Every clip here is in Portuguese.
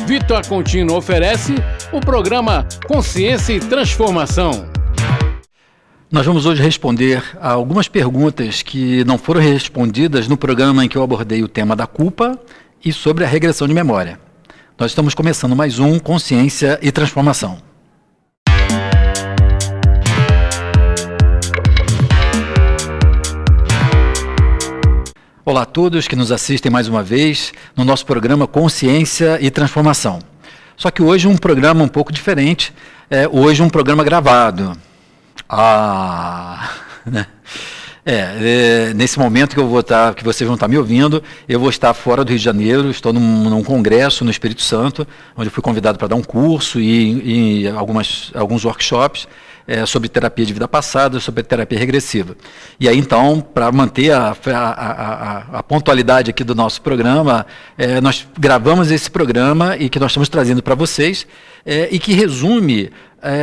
Vitor Contino oferece o programa Consciência e Transformação. Nós vamos hoje responder a algumas perguntas que não foram respondidas no programa em que eu abordei o tema da culpa e sobre a regressão de memória. Nós estamos começando mais um Consciência e Transformação. Olá a todos que nos assistem mais uma vez no nosso programa Consciência e Transformação. Só que hoje um programa um pouco diferente, hoje um programa gravado. Nesse momento que vocês vão estar me ouvindo, eu vou estar fora do Rio de Janeiro, estou num congresso no Espírito Santo, onde eu fui convidado para dar um curso e alguns workshops sobre terapia de vida passada, sobre terapia regressiva. E aí, então, para manter a pontualidade aqui do nosso programa, nós gravamos esse programa e que nós estamos trazendo para vocês, e que resume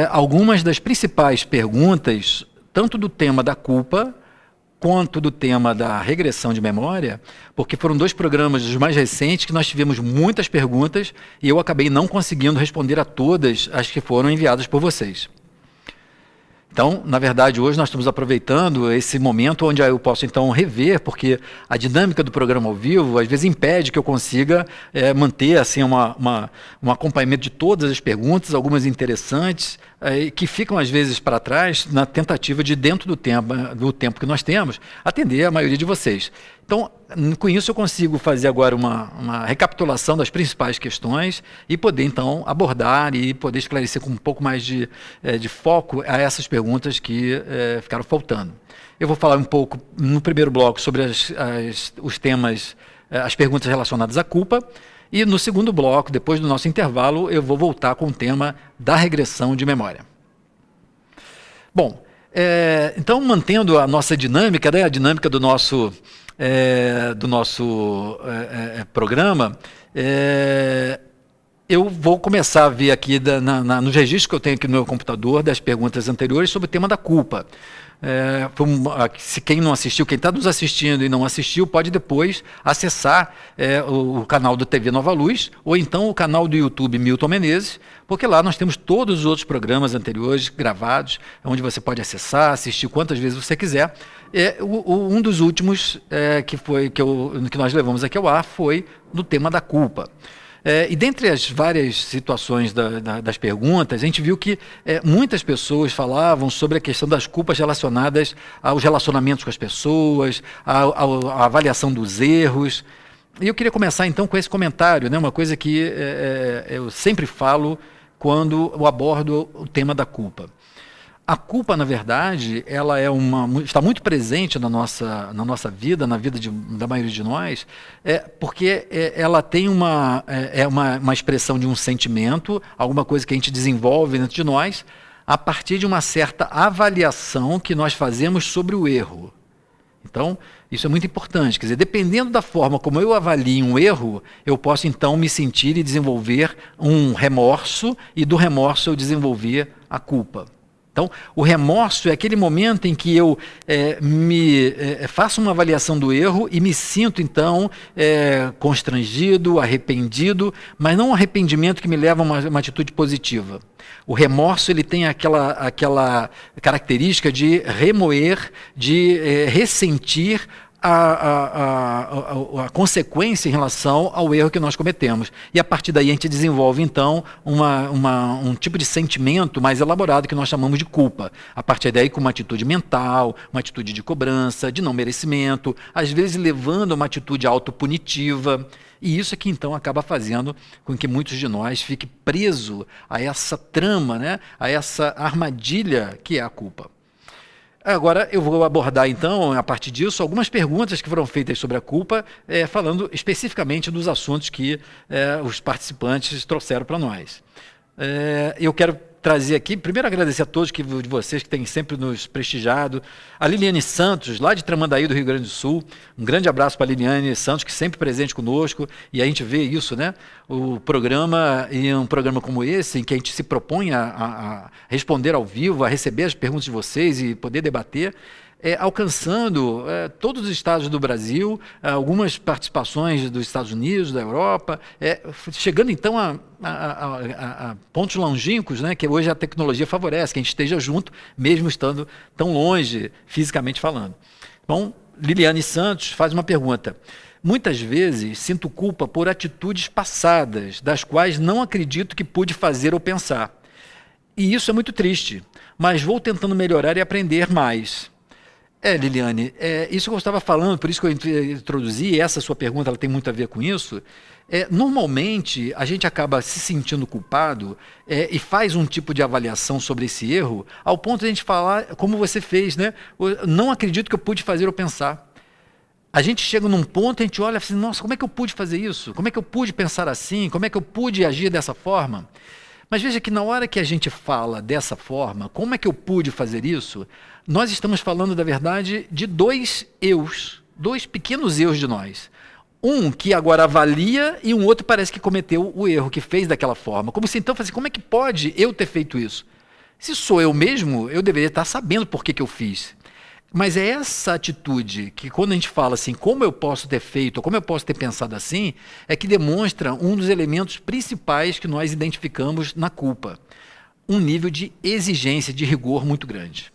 algumas das principais perguntas, tanto do tema da culpa, quanto do tema da regressão de memória, porque foram dois programas dos mais recentes que nós tivemos muitas perguntas e eu acabei não conseguindo responder a todas as que foram enviadas por vocês. Então, na verdade, hoje nós estamos aproveitando esse momento onde eu posso, então, rever, porque a dinâmica do programa ao vivo, às vezes, impede que eu consiga manter assim, um acompanhamento de todas as perguntas, algumas interessantes, que ficam, às vezes, para trás, na tentativa de, dentro do tempo que nós temos, atender a maioria de vocês. Então, com isso eu consigo fazer agora uma recapitulação das principais questões e poder, então, abordar e poder esclarecer com um pouco mais de foco a essas perguntas que ficaram faltando. Eu vou falar um pouco, no primeiro bloco, sobre os temas, as perguntas relacionadas à culpa, e no segundo bloco, depois do nosso intervalo, eu vou voltar com o tema da regressão de memória. Bom, então, mantendo a nossa dinâmica, a dinâmica do nosso programa, eu vou começar a ver aqui nos registros que eu tenho aqui no meu computador das perguntas anteriores sobre o tema da culpa. Se quem não assistiu, quem está nos assistindo e não assistiu, pode depois acessar o canal do TV Nova Luz ou então o canal do YouTube Milton Menezes, porque lá nós temos todos os outros programas anteriores gravados, onde você pode acessar, assistir quantas vezes você quiser. Um dos últimos que nós levamos aqui ao ar foi no tema da culpa. E dentre as várias situações das perguntas, a gente viu que muitas pessoas falavam sobre a questão das culpas relacionadas aos relacionamentos com as pessoas, à avaliação dos erros. E eu queria começar então com esse comentário, né, uma coisa que eu sempre falo quando eu abordo o tema da culpa. A culpa, na verdade, ela está muito presente na nossa vida, na vida da maioria de nós, porque ela tem uma expressão de um sentimento, alguma coisa que a gente desenvolve dentro de nós, a partir de uma certa avaliação que nós fazemos sobre o erro. Então, isso é muito importante. Quer dizer, dependendo da forma como eu avalio um erro, eu posso, então, me sentir e desenvolver um remorso, e do remorso eu desenvolver a culpa. Então, o remorso é aquele momento em que eu faço uma avaliação do erro e me sinto, então, constrangido, arrependido, mas não um arrependimento que me leva a uma atitude positiva. O remorso ele tem aquela característica de remoer, de ressentir a consequência em relação ao erro que nós cometemos. E a partir daí a gente desenvolve, então, um tipo de sentimento mais elaborado que nós chamamos de culpa. A partir daí, com uma atitude mental, uma atitude de cobrança, de não merecimento, às vezes levando a uma atitude autopunitiva. E isso é que, então, acaba fazendo com que muitos de nós fiquem presos a essa trama, né? A essa armadilha que é a culpa. Agora eu vou abordar, então, a partir disso, algumas perguntas que foram feitas sobre a culpa, falando especificamente dos assuntos que os participantes trouxeram para nós. Eu quero trazer aqui, primeiro agradecer a todos de vocês que têm sempre nos prestigiado, a Liliane Santos, lá de Tramandaí, do Rio Grande do Sul, um grande abraço para a Liliane Santos, que sempre presente conosco, e a gente vê isso, né? O programa, e um programa como esse, em que a gente se propõe a responder ao vivo, a receber as perguntas de vocês e poder debater, alcançando todos os estados do Brasil, algumas participações dos Estados Unidos, da Europa, chegando então a pontos longínquos, né, que hoje a tecnologia favorece, que a gente esteja junto, mesmo estando tão longe, fisicamente falando. Bom, Liliane Santos faz uma pergunta. Muitas vezes sinto culpa por atitudes passadas, das quais não acredito que pude fazer ou pensar. E isso é muito triste, mas vou tentando melhorar e aprender mais. Liliane, isso que eu estava falando, por isso que eu introduzi, essa sua pergunta ela tem muito a ver com isso. Normalmente, a gente acaba se sentindo culpado e faz um tipo de avaliação sobre esse erro, ao ponto de a gente falar, como você fez, né? Não acredito que eu pude fazer ou pensar. A gente chega num ponto, a gente olha assim, nossa, como é que eu pude fazer isso? Como é que eu pude pensar assim? Como é que eu pude agir dessa forma? Mas veja que na hora que a gente fala dessa forma, como é que eu pude fazer isso? Nós estamos falando, da verdade, de dois eus, dois pequenos eus de nós. Um que agora avalia e um outro parece que cometeu o erro, que fez daquela forma. Como se então, como é que pode eu ter feito isso? Se sou eu mesmo, eu deveria estar sabendo por que eu fiz. Mas é essa atitude que, quando a gente fala assim, como eu posso ter feito, ou como eu posso ter pensado assim, é que demonstra um dos elementos principais que nós identificamos na culpa. Um nível de exigência, de rigor muito grande.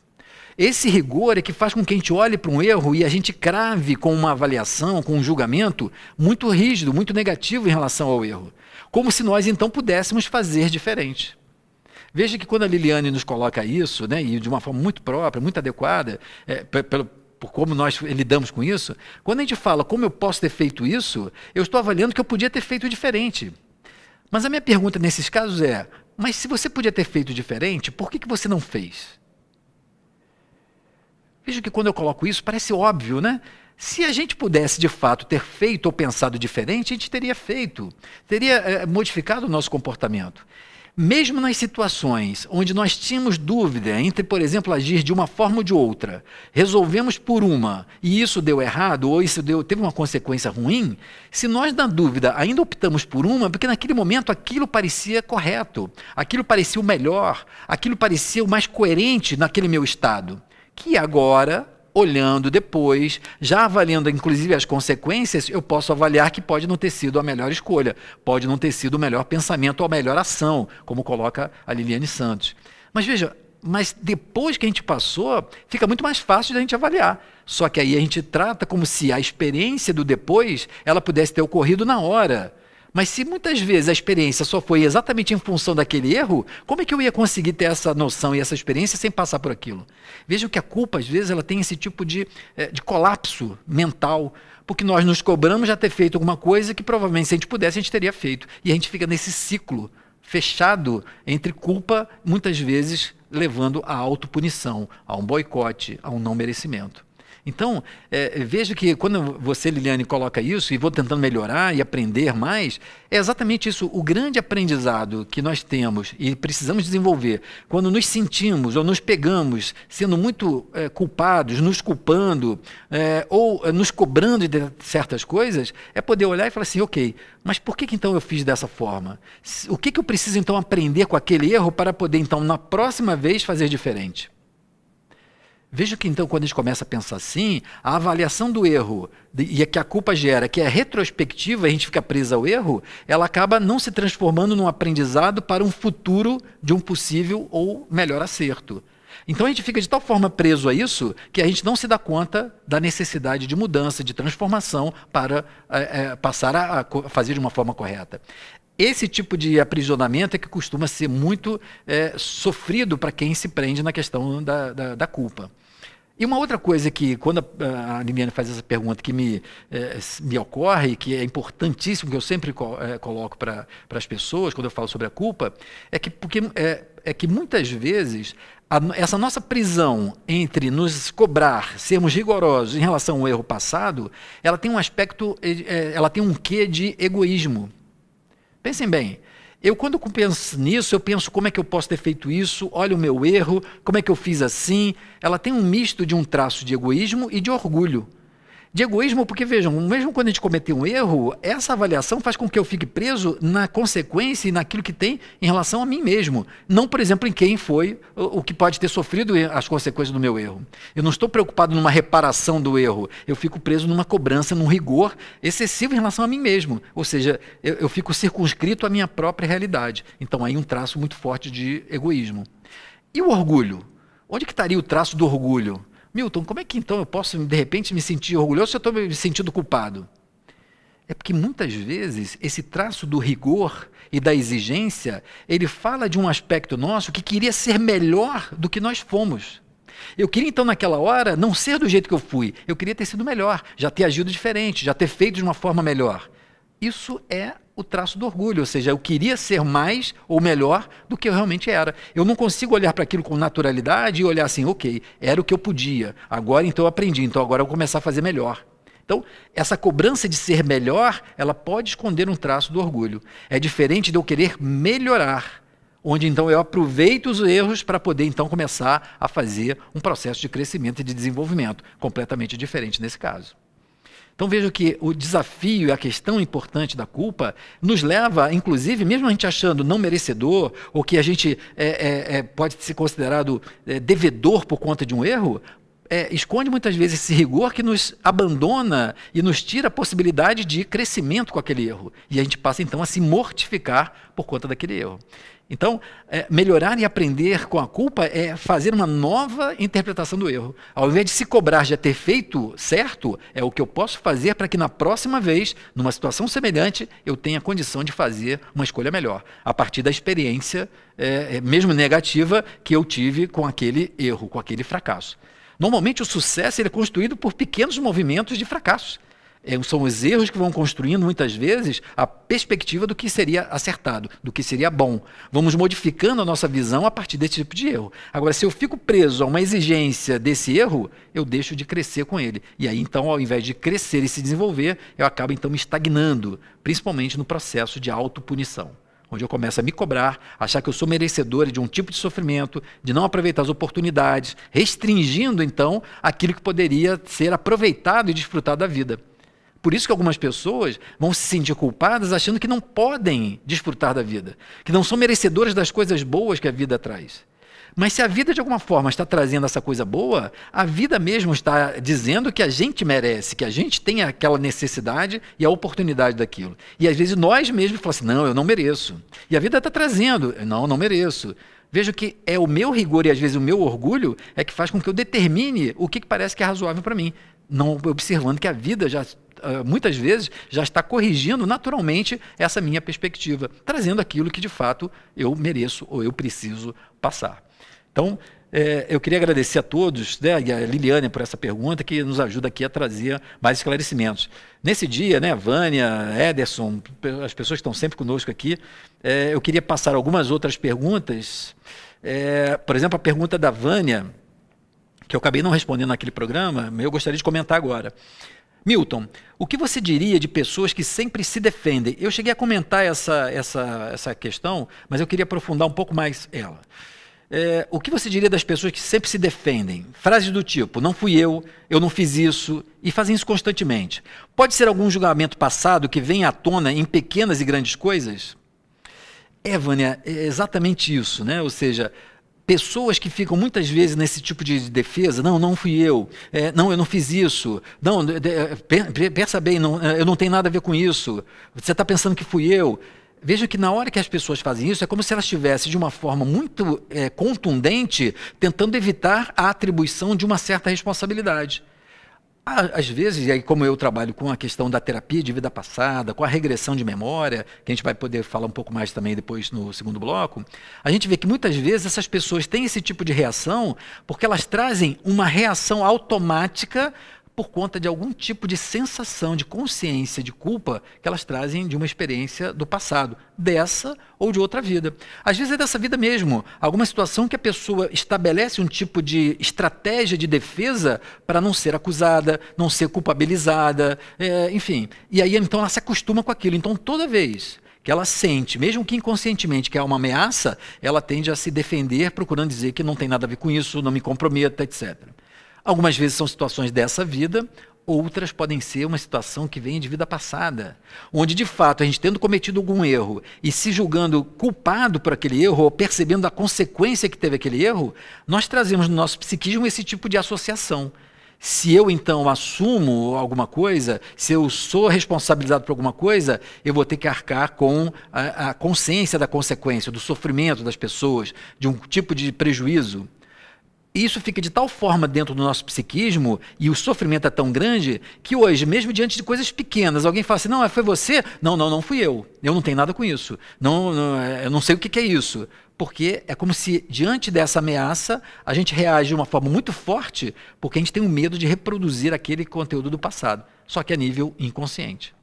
Esse rigor é que faz com que a gente olhe para um erro e a gente crave com uma avaliação, com um julgamento muito rígido, muito negativo em relação ao erro. Como se nós então pudéssemos fazer diferente. Veja que quando a Liliane nos coloca isso, né, e de uma forma muito própria, muito adequada, por como nós lidamos com isso, quando a gente fala como eu posso ter feito isso, eu estou avaliando que eu podia ter feito diferente. Mas a minha pergunta nesses casos mas se você podia ter feito diferente, por que você não fez? Veja que quando eu coloco isso, parece óbvio, né? Se a gente pudesse, de fato, ter feito ou pensado diferente, a gente teria feito, teria modificado o nosso comportamento. Mesmo nas situações onde nós tínhamos dúvida entre, por exemplo, agir de uma forma ou de outra, resolvemos por uma e isso deu errado ou isso teve uma consequência ruim, se nós, na dúvida, ainda optamos por uma, porque naquele momento aquilo parecia correto, aquilo parecia o melhor, aquilo parecia o mais coerente naquele meu estado, que agora, olhando depois, já avaliando inclusive as consequências, eu posso avaliar que pode não ter sido a melhor escolha, pode não ter sido o melhor pensamento ou a melhor ação, como coloca a Liliane Santos. Mas veja, depois que a gente passou, fica muito mais fácil de a gente avaliar. Só que aí a gente trata como se a experiência do depois, ela pudesse ter ocorrido na hora. Mas se muitas vezes a experiência só foi exatamente em função daquele erro, como é que eu ia conseguir ter essa noção e essa experiência sem passar por aquilo? Vejam que a culpa, às vezes, ela tem esse tipo de colapso mental, porque nós nos cobramos já ter feito alguma coisa que provavelmente, se a gente pudesse, a gente teria feito. E a gente fica nesse ciclo fechado entre culpa, muitas vezes levando à autopunição, a um boicote, a um não merecimento. Então, veja que quando você, Liliane, coloca isso, e vou tentando melhorar e aprender mais, é exatamente isso, o grande aprendizado que nós temos e precisamos desenvolver, quando nos sentimos ou nos pegamos sendo muito culpados, nos culpando, ou nos cobrando de certas coisas, é poder olhar e falar assim, ok, mas por que então eu fiz dessa forma? O que eu preciso então aprender com aquele erro para poder então, na próxima vez, fazer diferente? Veja que então, quando a gente começa a pensar assim, a avaliação do erro e que a culpa gera, que é retrospectiva, a gente fica preso ao erro, ela acaba não se transformando num aprendizado para um futuro de um possível ou melhor acerto. Então a gente fica de tal forma preso a isso que a gente não se dá conta da necessidade de mudança, de transformação para passar a fazer de uma forma correta. Esse tipo de aprisionamento é que costuma ser muito sofrido para quem se prende na questão da culpa. E uma outra coisa que, quando a Liliane faz essa pergunta, que me ocorre, que é importantíssimo, que eu sempre coloco para as pessoas, quando eu falo sobre a culpa, é que muitas vezes essa nossa prisão entre nos cobrar, sermos rigorosos em relação ao erro passado, ela tem um aspecto, ela tem um quê de egoísmo. Pensem bem, quando eu penso nisso, eu penso como é que eu posso ter feito isso, olha o meu erro, como é que eu fiz assim. Ela tem um misto de um traço de egoísmo e de orgulho. De egoísmo, porque vejam, mesmo quando a gente cometer um erro, essa avaliação faz com que eu fique preso na consequência e naquilo que tem em relação a mim mesmo. Não, por exemplo, em quem foi o que pode ter sofrido as consequências do meu erro. Eu não estou preocupado numa reparação do erro, eu fico preso numa cobrança, num rigor excessivo em relação a mim mesmo. Ou seja, eu fico circunscrito à minha própria realidade. Então, aí um traço muito forte de egoísmo. E o orgulho? Onde que estaria o traço do orgulho? Milton, como é que então eu posso, de repente, me sentir orgulhoso se eu estou me sentindo culpado? É porque muitas vezes esse traço do rigor e da exigência, ele fala de um aspecto nosso que queria ser melhor do que nós fomos. Eu queria então naquela hora não ser do jeito que eu fui, eu queria ter sido melhor, já ter agido diferente, já ter feito de uma forma melhor. Isso é o traço do orgulho, ou seja, eu queria ser mais ou melhor do que eu realmente era. Eu não consigo olhar para aquilo com naturalidade e olhar assim, ok, era o que eu podia, agora então eu aprendi, então agora eu vou começar a fazer melhor. Então, essa cobrança de ser melhor, ela pode esconder um traço do orgulho. É diferente de eu querer melhorar, onde então eu aproveito os erros para poder então começar a fazer um processo de crescimento e de desenvolvimento, completamente diferente nesse caso. Então veja que o desafio e a questão importante da culpa nos leva, inclusive, mesmo a gente achando não merecedor, ou que a gente pode ser considerado devedor por conta de um erro, esconde muitas vezes esse rigor que nos abandona e nos tira a possibilidade de crescimento com aquele erro. E a gente passa então a se mortificar por conta daquele erro. Então, melhorar e aprender com a culpa é fazer uma nova interpretação do erro. Ao invés de se cobrar de ter feito certo, é o que eu posso fazer para que na próxima vez, numa situação semelhante, eu tenha condição de fazer uma escolha melhor, a partir da experiência, mesmo negativa, que eu tive com aquele erro, com aquele fracasso. Normalmente o sucesso ele é construído por pequenos movimentos de fracassos. São os erros que vão construindo, muitas vezes, a perspectiva do que seria acertado, do que seria bom. Vamos modificando a nossa visão a partir desse tipo de erro. Agora, se eu fico preso a uma exigência desse erro, eu deixo de crescer com ele. E aí, então, ao invés de crescer e se desenvolver, eu acabo, então, me estagnando, principalmente no processo de autopunição, onde eu começo a me cobrar, achar que eu sou merecedor de um tipo de sofrimento, de não aproveitar as oportunidades, restringindo, então, aquilo que poderia ser aproveitado e desfrutado da vida. Por isso que algumas pessoas vão se sentir culpadas achando que não podem desfrutar da vida, que não são merecedoras das coisas boas que a vida traz. Mas se a vida de alguma forma está trazendo essa coisa boa, a vida mesmo está dizendo que a gente merece, que a gente tem aquela necessidade e a oportunidade daquilo. E às vezes nós mesmos falamos assim, não, eu não mereço. E a vida está trazendo, não mereço. Vejo que é o meu rigor e às vezes o meu orgulho é que faz com que eu determine o que parece que é razoável para mim, não observando que a vida já muitas vezes já está corrigindo naturalmente essa minha perspectiva, trazendo aquilo que de fato eu mereço ou eu preciso passar. Então, eu queria agradecer a todos, né, e a Liliane por essa pergunta que nos ajuda aqui a trazer mais esclarecimentos. Nesse dia, né, Vânia, Ederson, as pessoas que estão sempre conosco aqui, eu queria passar algumas outras perguntas. Por exemplo, a pergunta da Vânia, que eu acabei não respondendo naquele programa, mas eu gostaria de comentar agora. Milton, o que você diria de pessoas que sempre se defendem? Eu cheguei a comentar essa questão, mas eu queria aprofundar um pouco mais ela. O que você diria das pessoas que sempre se defendem? Frases do tipo, não fui eu não fiz isso, e fazem isso constantemente. Pode ser algum julgamento passado que vem à tona em pequenas e grandes coisas? Vânia, é exatamente isso, né? Ou seja, pessoas que ficam muitas vezes nesse tipo de defesa, não fui eu, não, eu não fiz isso, não, pensa bem, eu não tenho nada a ver com isso, você está pensando que fui eu. Veja que na hora que as pessoas fazem isso, é como se elas estivessem de uma forma muito contundente, tentando evitar a atribuição de uma certa responsabilidade. Às vezes, e aí como eu trabalho com a questão da terapia de vida passada, com a regressão de memória, que a gente vai poder falar um pouco mais também depois no segundo bloco, a gente vê que muitas vezes essas pessoas têm esse tipo de reação porque elas trazem uma reação automática por conta de algum tipo de sensação de consciência, de culpa, que elas trazem de uma experiência do passado, dessa ou de outra vida. Às vezes é dessa vida mesmo, alguma situação que a pessoa estabelece um tipo de estratégia de defesa para não ser acusada, não ser culpabilizada, enfim. E aí então ela se acostuma com aquilo. Então toda vez que ela sente, mesmo que inconscientemente, que há uma ameaça, ela tende a se defender, procurando dizer que não tem nada a ver com isso, não me comprometa, etc. Algumas vezes são situações dessa vida, Outras podem ser uma situação que vem de vida passada, onde, de fato, a gente tendo cometido algum erro e se julgando culpado por aquele erro, ou percebendo a consequência que teve aquele erro, nós trazemos no nosso psiquismo esse tipo de associação. Se eu, então, assumo alguma coisa, se eu sou responsabilizado por alguma coisa, eu vou ter que arcar com a consciência da consequência, do sofrimento das pessoas, de um tipo de prejuízo. Isso fica de tal forma dentro do nosso psiquismo e o sofrimento é tão grande que hoje, mesmo diante de coisas pequenas, alguém fala assim, não, foi você? Não fui eu. Eu não tenho nada com isso. Eu não sei o que é isso. Porque é como se, diante dessa ameaça, a gente reage de uma forma muito forte porque a gente tem um medo de reproduzir aquele conteúdo do passado, só que a nível inconsciente.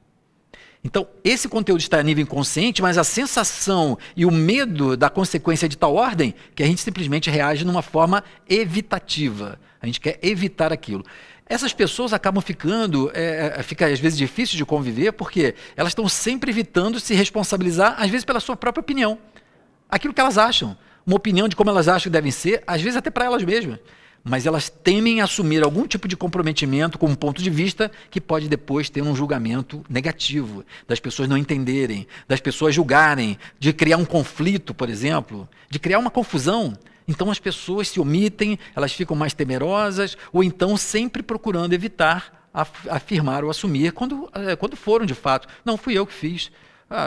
Então, esse conteúdo está a nível inconsciente, mas a sensação e o medo da consequência é de tal ordem que a gente simplesmente reage de uma forma evitativa. A gente quer evitar aquilo. Essas pessoas acabam fica às vezes difícil de conviver porque elas estão sempre evitando se responsabilizar, às vezes pela sua própria opinião. Aquilo que elas acham, uma opinião de como elas acham que devem ser, às vezes até para elas mesmas. Mas elas temem assumir algum tipo de comprometimento com um ponto de vista que pode depois ter um julgamento negativo, das pessoas não entenderem, das pessoas julgarem, de criar um conflito, por exemplo, de criar uma confusão. Então as pessoas se omitem, elas ficam mais temerosas, ou então sempre procurando evitar afirmar ou assumir quando foram de fato. Não, fui eu que fiz.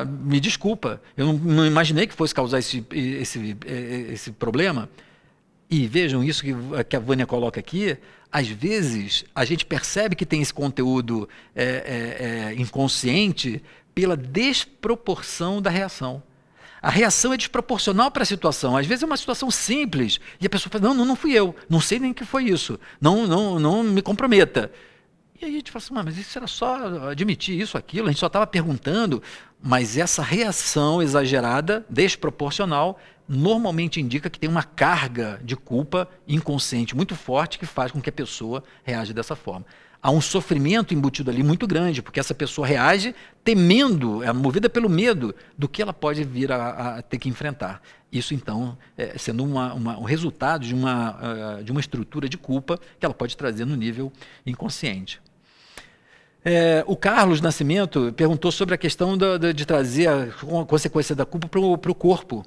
Me desculpa, eu não imaginei que fosse causar esse problema. E vejam isso que a Vânia coloca aqui, às vezes a gente percebe que tem esse conteúdo inconsciente pela desproporção da reação. A reação é desproporcional para a situação. Às vezes é uma situação simples e a pessoa fala, não fui eu, não sei nem o que foi isso, não me comprometa. E aí a gente fala assim, mas isso era só admitir isso, aquilo, a gente só estava perguntando, mas essa reação exagerada, desproporcional, normalmente indica que tem uma carga de culpa inconsciente muito forte que faz com que a pessoa reaja dessa forma. Há um sofrimento embutido ali muito grande, porque essa pessoa reage temendo, é movida pelo medo do que ela pode vir a ter que enfrentar. Isso, então, sendo um resultado de uma estrutura de culpa que ela pode trazer no nível inconsciente. O Carlos Nascimento perguntou sobre a questão de trazer a consequência da culpa para o corpo.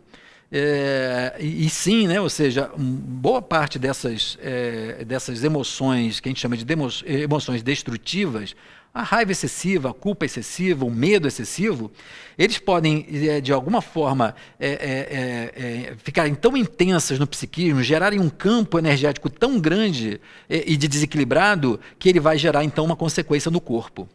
E sim, né? Ou seja, boa parte dessas emoções que a gente chama de emoções destrutivas, a raiva excessiva, a culpa excessiva, o medo excessivo, eles podem, de alguma forma, ficarem tão intensas no psiquismo, gerarem um campo energético tão grande e de desequilibrado, que ele vai gerar, então, uma consequência no corpo.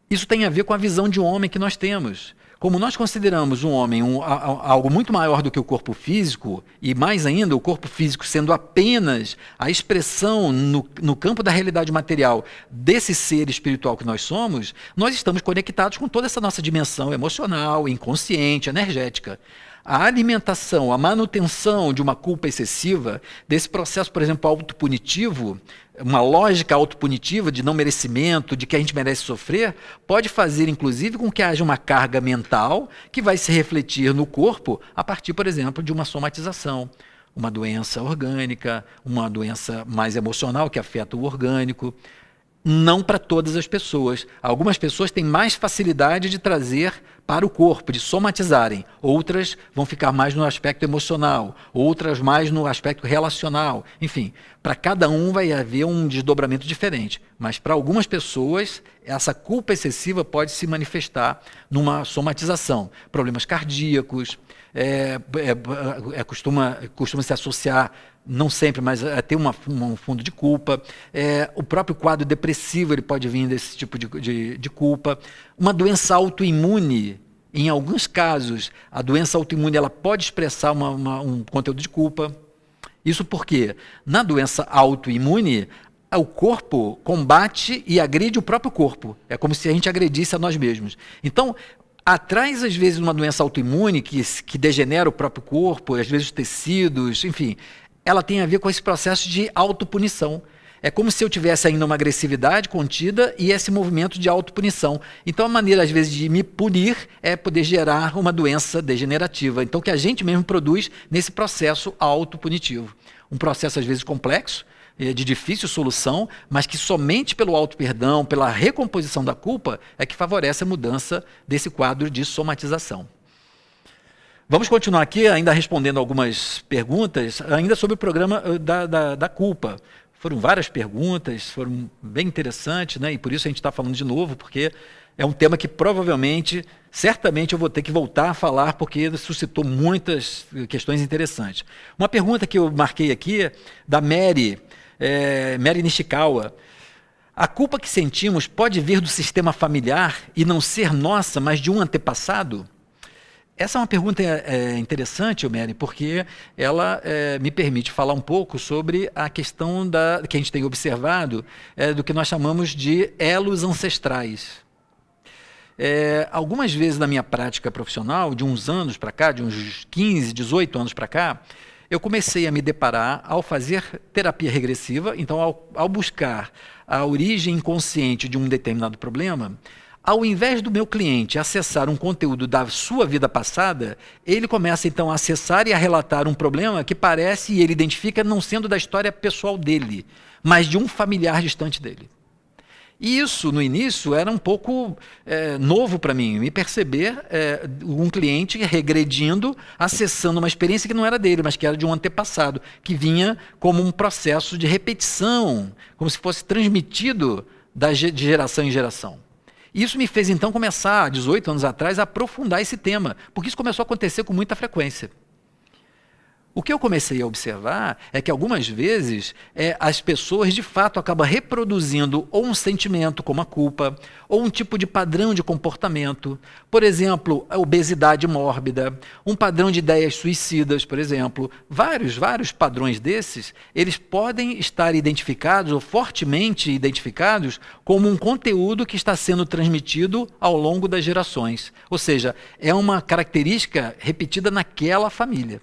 Isso tem a ver com a visão de homem que nós temos. Como nós consideramos um homem algo muito maior do que o corpo físico, e mais ainda o corpo físico sendo apenas a expressão no campo da realidade material desse ser espiritual que nós somos, nós estamos conectados com toda essa nossa dimensão emocional, inconsciente, energética. A alimentação, a manutenção de uma culpa excessiva, desse processo, por exemplo, autopunitivo, uma lógica autopunitiva de não merecimento, de que a gente merece sofrer, pode fazer, inclusive, com que haja uma carga mental que vai se refletir no corpo a partir, por exemplo, de uma somatização, uma doença orgânica, uma doença mais emocional que afeta o orgânico. Não para todas as pessoas. Algumas pessoas têm mais facilidade de trazer para o corpo, de somatizarem. Outras vão ficar mais no aspecto emocional, outras mais no aspecto relacional. Enfim, para cada um vai haver um desdobramento diferente. Mas para algumas pessoas, essa culpa excessiva pode se manifestar numa somatização. Problemas cardíacos, costuma se associar, não sempre, mas ter um fundo de culpa. O próprio quadro depressivo ele pode vir desse tipo de culpa. Uma doença autoimune, em alguns casos, a doença autoimune ela pode expressar um conteúdo de culpa. Isso porque, na doença autoimune, o corpo combate e agride o próprio corpo. É como se a gente agredisse a nós mesmos. Então, atrás, às vezes, uma doença autoimune que degenera o próprio corpo, às vezes os tecidos, enfim, ela tem a ver com esse processo de autopunição. É como se eu tivesse ainda uma agressividade contida e esse movimento de autopunição. Então, a maneira, às vezes, de me punir é poder gerar uma doença degenerativa. Então, que a gente mesmo produz nesse processo autopunitivo. Um processo, às vezes, complexo, de difícil solução, mas que somente pelo auto-perdão, pela recomposição da culpa, é que favorece a mudança desse quadro de somatização. Vamos continuar aqui, ainda respondendo algumas perguntas, ainda sobre o programa da culpa. Foram várias perguntas, foram bem interessantes, né? E por isso a gente está falando de novo, porque é um tema que provavelmente, certamente eu vou ter que voltar a falar, porque suscitou muitas questões interessantes. Uma pergunta que eu marquei aqui, da Mary Nishikawa. A culpa que sentimos pode vir do sistema familiar e não ser nossa, mas de um antepassado? Essa é uma pergunta interessante, Mary, porque ela me permite falar um pouco sobre a questão que a gente tem observado do que nós chamamos de elos ancestrais. Algumas vezes na minha prática profissional, de uns anos para cá, de uns 15, 18 anos para cá, eu comecei a me deparar, ao fazer terapia regressiva, então ao buscar a origem inconsciente de um determinado problema, ao invés do meu cliente acessar um conteúdo da sua vida passada, ele começa então a acessar e a relatar um problema que parece, e ele identifica, não sendo da história pessoal dele, mas de um familiar distante dele. E isso, no início, era um pouco novo para mim, me perceber um cliente regredindo, acessando uma experiência que não era dele, mas que era de um antepassado, que vinha como um processo de repetição, como se fosse transmitido de geração em geração. Isso me fez, então, começar, 18 anos atrás, a aprofundar esse tema, porque isso começou a acontecer com muita frequência. O que eu comecei a observar é que, algumas vezes, as pessoas, de fato, acabam reproduzindo ou um sentimento, como a culpa, ou um tipo de padrão de comportamento. Por exemplo, a obesidade mórbida, um padrão de ideias suicidas, por exemplo. Vários padrões desses, eles podem estar identificados, ou fortemente identificados, como um conteúdo que está sendo transmitido ao longo das gerações. Ou seja, é uma característica repetida naquela família.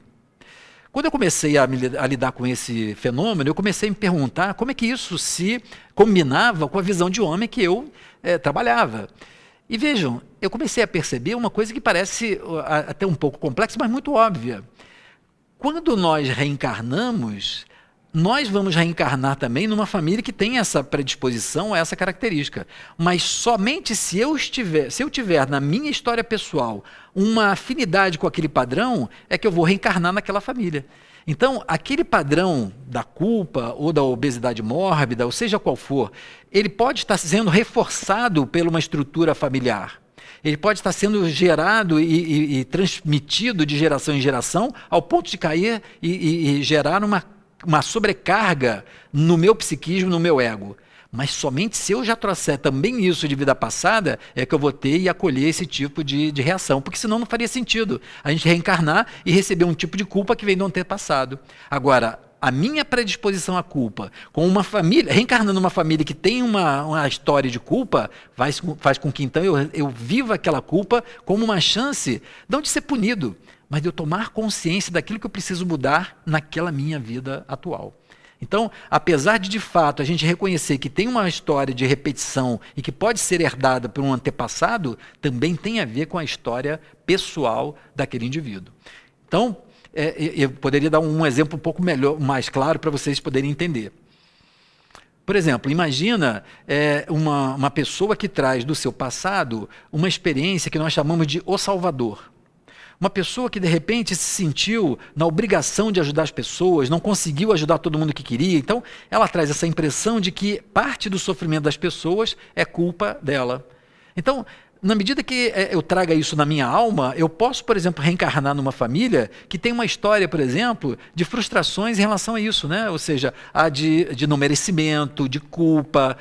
Quando eu comecei a lidar com esse fenômeno, eu comecei a me perguntar como é que isso se combinava com a visão de homem que eu trabalhava. E vejam, eu comecei a perceber uma coisa que parece até um pouco complexa, mas muito óbvia. Quando nós reencarnamos, nós vamos reencarnar também numa família que tem essa predisposição, essa característica. Mas somente se eu tiver na minha história pessoal uma afinidade com aquele padrão, é que eu vou reencarnar naquela família. Então, aquele padrão da culpa ou da obesidade mórbida, ou seja qual for, ele pode estar sendo reforçado por uma estrutura familiar. Ele pode estar sendo gerado e transmitido de geração em geração, ao ponto de cair e gerar uma sobrecarga no meu psiquismo, no meu ego. Mas somente se eu já trouxer também isso de vida passada, é que eu vou ter e acolher esse tipo de reação, porque senão não faria sentido a gente reencarnar e receber um tipo de culpa que vem do antepassado. Agora, a minha predisposição à culpa, com uma família, reencarnando numa família que tem uma história de culpa, faz com que então eu viva aquela culpa como uma chance, não de ser punido, mas de eu tomar consciência daquilo que eu preciso mudar naquela minha vida atual. Então, apesar de fato, a gente reconhecer que tem uma história de repetição e que pode ser herdada por um antepassado, também tem a ver com a história pessoal daquele indivíduo. Então, eu poderia dar um exemplo um pouco mais claro para vocês poderem entender. Por exemplo, imagina uma pessoa que traz do seu passado uma experiência que nós chamamos de O Salvador. Uma pessoa que, de repente, se sentiu na obrigação de ajudar as pessoas, não conseguiu ajudar todo mundo que queria. Então, ela traz essa impressão de que parte do sofrimento das pessoas é culpa dela. Então, na medida que eu traga isso na minha alma, eu posso, por exemplo, reencarnar numa família que tem uma história, por exemplo, de frustrações em relação a isso, né? Ou seja, de não merecimento, de culpa,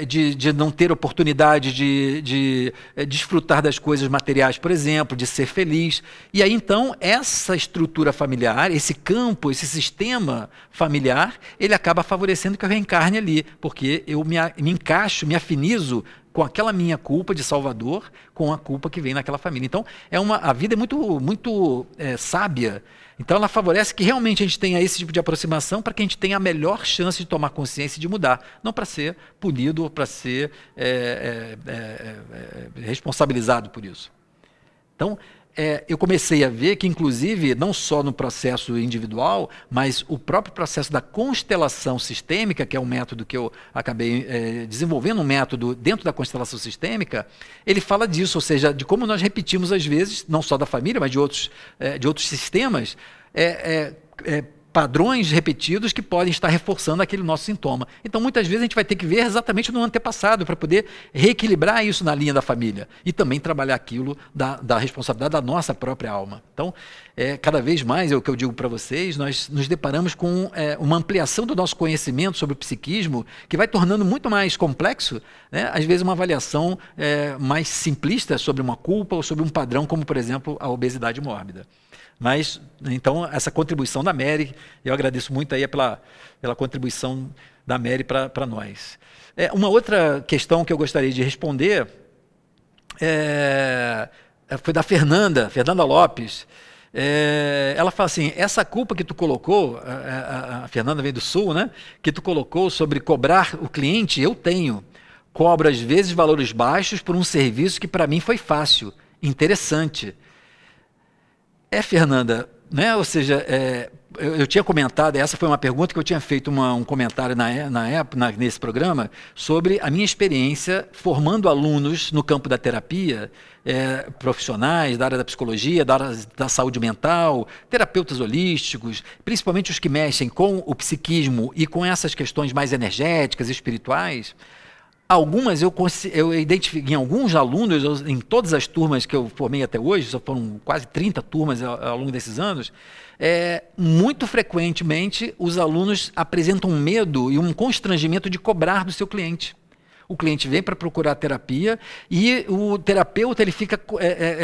de não ter oportunidade de desfrutar das coisas materiais, por exemplo, de ser feliz. E aí, então, essa estrutura familiar, esse campo, esse sistema familiar, ele acaba favorecendo que eu reencarne ali, porque eu me encaixo, me afinizo com aquela minha culpa de Salvador, com a culpa que vem naquela família. Então, a vida é muito sábia. Então, ela favorece que realmente a gente tenha esse tipo de aproximação para que a gente tenha a melhor chance de tomar consciência e de mudar. Não para ser punido ou para ser responsabilizado por isso. Então, eu comecei a ver que, inclusive, não só no processo individual, mas o próprio processo da constelação sistêmica, que é um método que eu acabei desenvolvendo, um método dentro da constelação sistêmica, ele fala disso, ou seja, de como nós repetimos, às vezes, não só da família, mas de outros sistemas, padrões repetidos que podem estar reforçando aquele nosso sintoma. Então, muitas vezes, a gente vai ter que ver exatamente no antepassado para poder reequilibrar isso na linha da família e também trabalhar aquilo da responsabilidade da nossa própria alma. Então, cada vez mais, é o que eu digo para vocês, nós nos deparamos com uma ampliação do nosso conhecimento sobre o psiquismo que vai tornando muito mais complexo, né? Às vezes uma avaliação mais simplista sobre uma culpa ou sobre um padrão, como, por exemplo, a obesidade mórbida. Mas, então, essa contribuição da Mary, eu agradeço muito aí pela contribuição da Mary para nós. Uma outra questão que eu gostaria de responder foi da Fernanda Lopes. Ela fala assim, essa culpa que tu colocou, a Fernanda vem do Sul, né? Que tu colocou sobre cobrar o cliente, eu tenho. Cobro, às vezes, valores baixos por um serviço que para mim foi fácil, interessante. Fernanda, né? Ou seja, eu tinha comentado, essa foi uma pergunta que eu tinha feito um comentário na época, nesse programa, sobre a minha experiência formando alunos no campo da terapia, profissionais da área da psicologia, da área da saúde mental, terapeutas holísticos, principalmente os que mexem com o psiquismo e com essas questões mais energéticas, espirituais. Algumas eu identifiquei, em alguns alunos, em todas as turmas que eu formei até hoje, só foram quase 30 turmas ao longo desses anos, muito frequentemente os alunos apresentam um medo e um constrangimento de cobrar do seu cliente. O cliente vem para procurar terapia e o terapeuta ele fica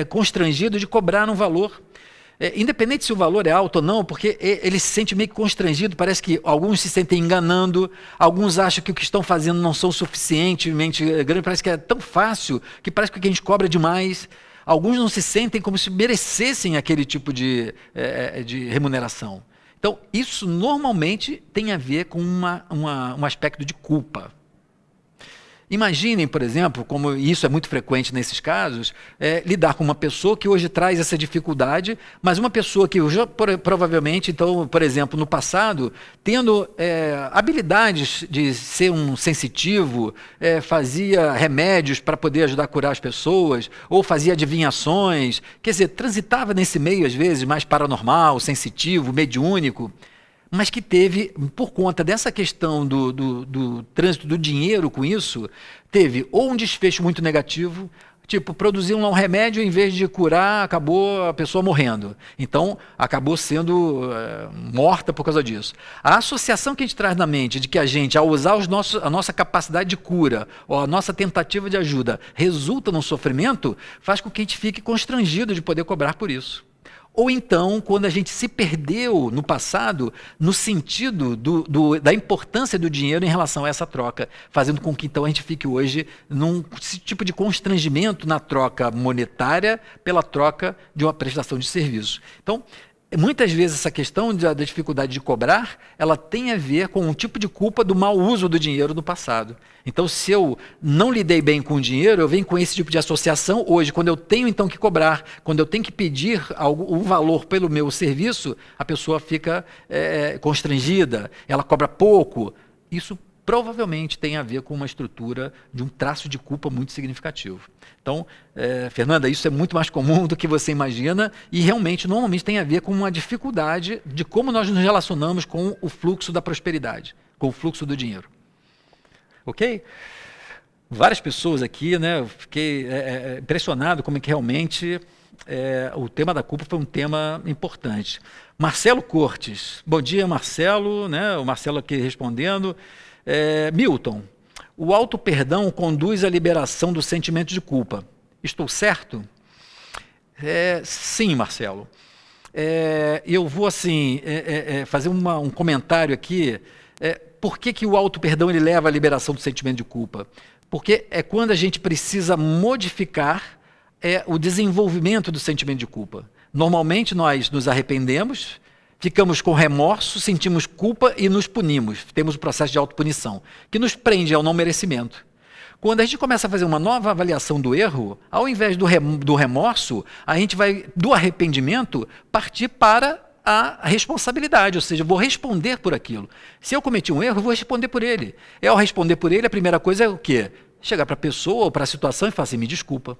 constrangido de cobrar um valor. Independente se o valor é alto ou não, porque ele se sente meio constrangido, parece que alguns se sentem enganando, alguns acham que o que estão fazendo não são suficientemente grande, parece que é tão fácil, que parece que a gente cobra demais. Alguns não se sentem como se merecessem aquele tipo de remuneração. Então, isso normalmente tem a ver com um aspecto de culpa. Imaginem, por exemplo, como isso é muito frequente nesses casos, lidar com uma pessoa que hoje traz essa dificuldade, mas uma pessoa que hoje, provavelmente, então, por exemplo, no passado, tendo habilidades de ser um sensitivo, fazia remédios para poder ajudar a curar as pessoas, ou fazia adivinhações, quer dizer, transitava nesse meio, às vezes, mais paranormal, sensitivo, mediúnico, mas que teve, por conta dessa questão do trânsito do dinheiro com isso, teve ou um desfecho muito negativo, tipo, produziu um remédio, em vez de curar, acabou a pessoa morrendo. Então, acabou sendo morta por causa disso. A associação que a gente traz na mente de que a gente, ao usar a nossa capacidade de cura, ou a nossa tentativa de ajuda, resulta num sofrimento, faz com que a gente fique constrangido de poder cobrar por isso. Ou então, quando a gente se perdeu no passado, no sentido da importância do dinheiro em relação a essa troca, fazendo com que então a gente fique hoje num tipo de constrangimento na troca monetária pela troca de uma prestação de serviço. Então, muitas vezes essa questão da dificuldade de cobrar, ela tem a ver com um tipo de culpa do mau uso do dinheiro no passado. Então, se eu não lidei bem com o dinheiro, eu venho com esse tipo de associação hoje, quando eu tenho então que cobrar, quando eu tenho que pedir um valor pelo meu serviço, a pessoa fica constrangida, ela cobra pouco. Isso provavelmente tem a ver com uma estrutura de um traço de culpa muito significativo. Então, Fernanda, isso é muito mais comum do que você imagina e realmente, normalmente, tem a ver com uma dificuldade de como nós nos relacionamos com o fluxo da prosperidade, com o fluxo do dinheiro. Ok? Várias pessoas aqui, né? Eu fiquei impressionado como é que realmente o tema da culpa foi um tema importante. Marcelo Cortes. Bom dia, Marcelo, né? O Marcelo aqui respondendo. Milton, o auto-perdão conduz à liberação do sentimento de culpa. Estou certo? Sim, Marcelo. Eu vou assim fazer um comentário aqui. Por que o auto-perdão ele leva à liberação do sentimento de culpa? Porque é quando a gente precisa modificar o desenvolvimento do sentimento de culpa. Normalmente nós nos arrependemos, ficamos com remorso, sentimos culpa e nos punimos. Temos o processo de autopunição, que nos prende ao não merecimento. Quando a gente começa a fazer uma nova avaliação do erro, ao invés do remorso, a gente vai, do arrependimento, partir para a responsabilidade, ou seja, eu vou responder por aquilo. Se eu cometi um erro, eu vou responder por ele. E ao responder por ele, a primeira coisa é o quê? Chegar para a pessoa ou para a situação e falar assim, me desculpa.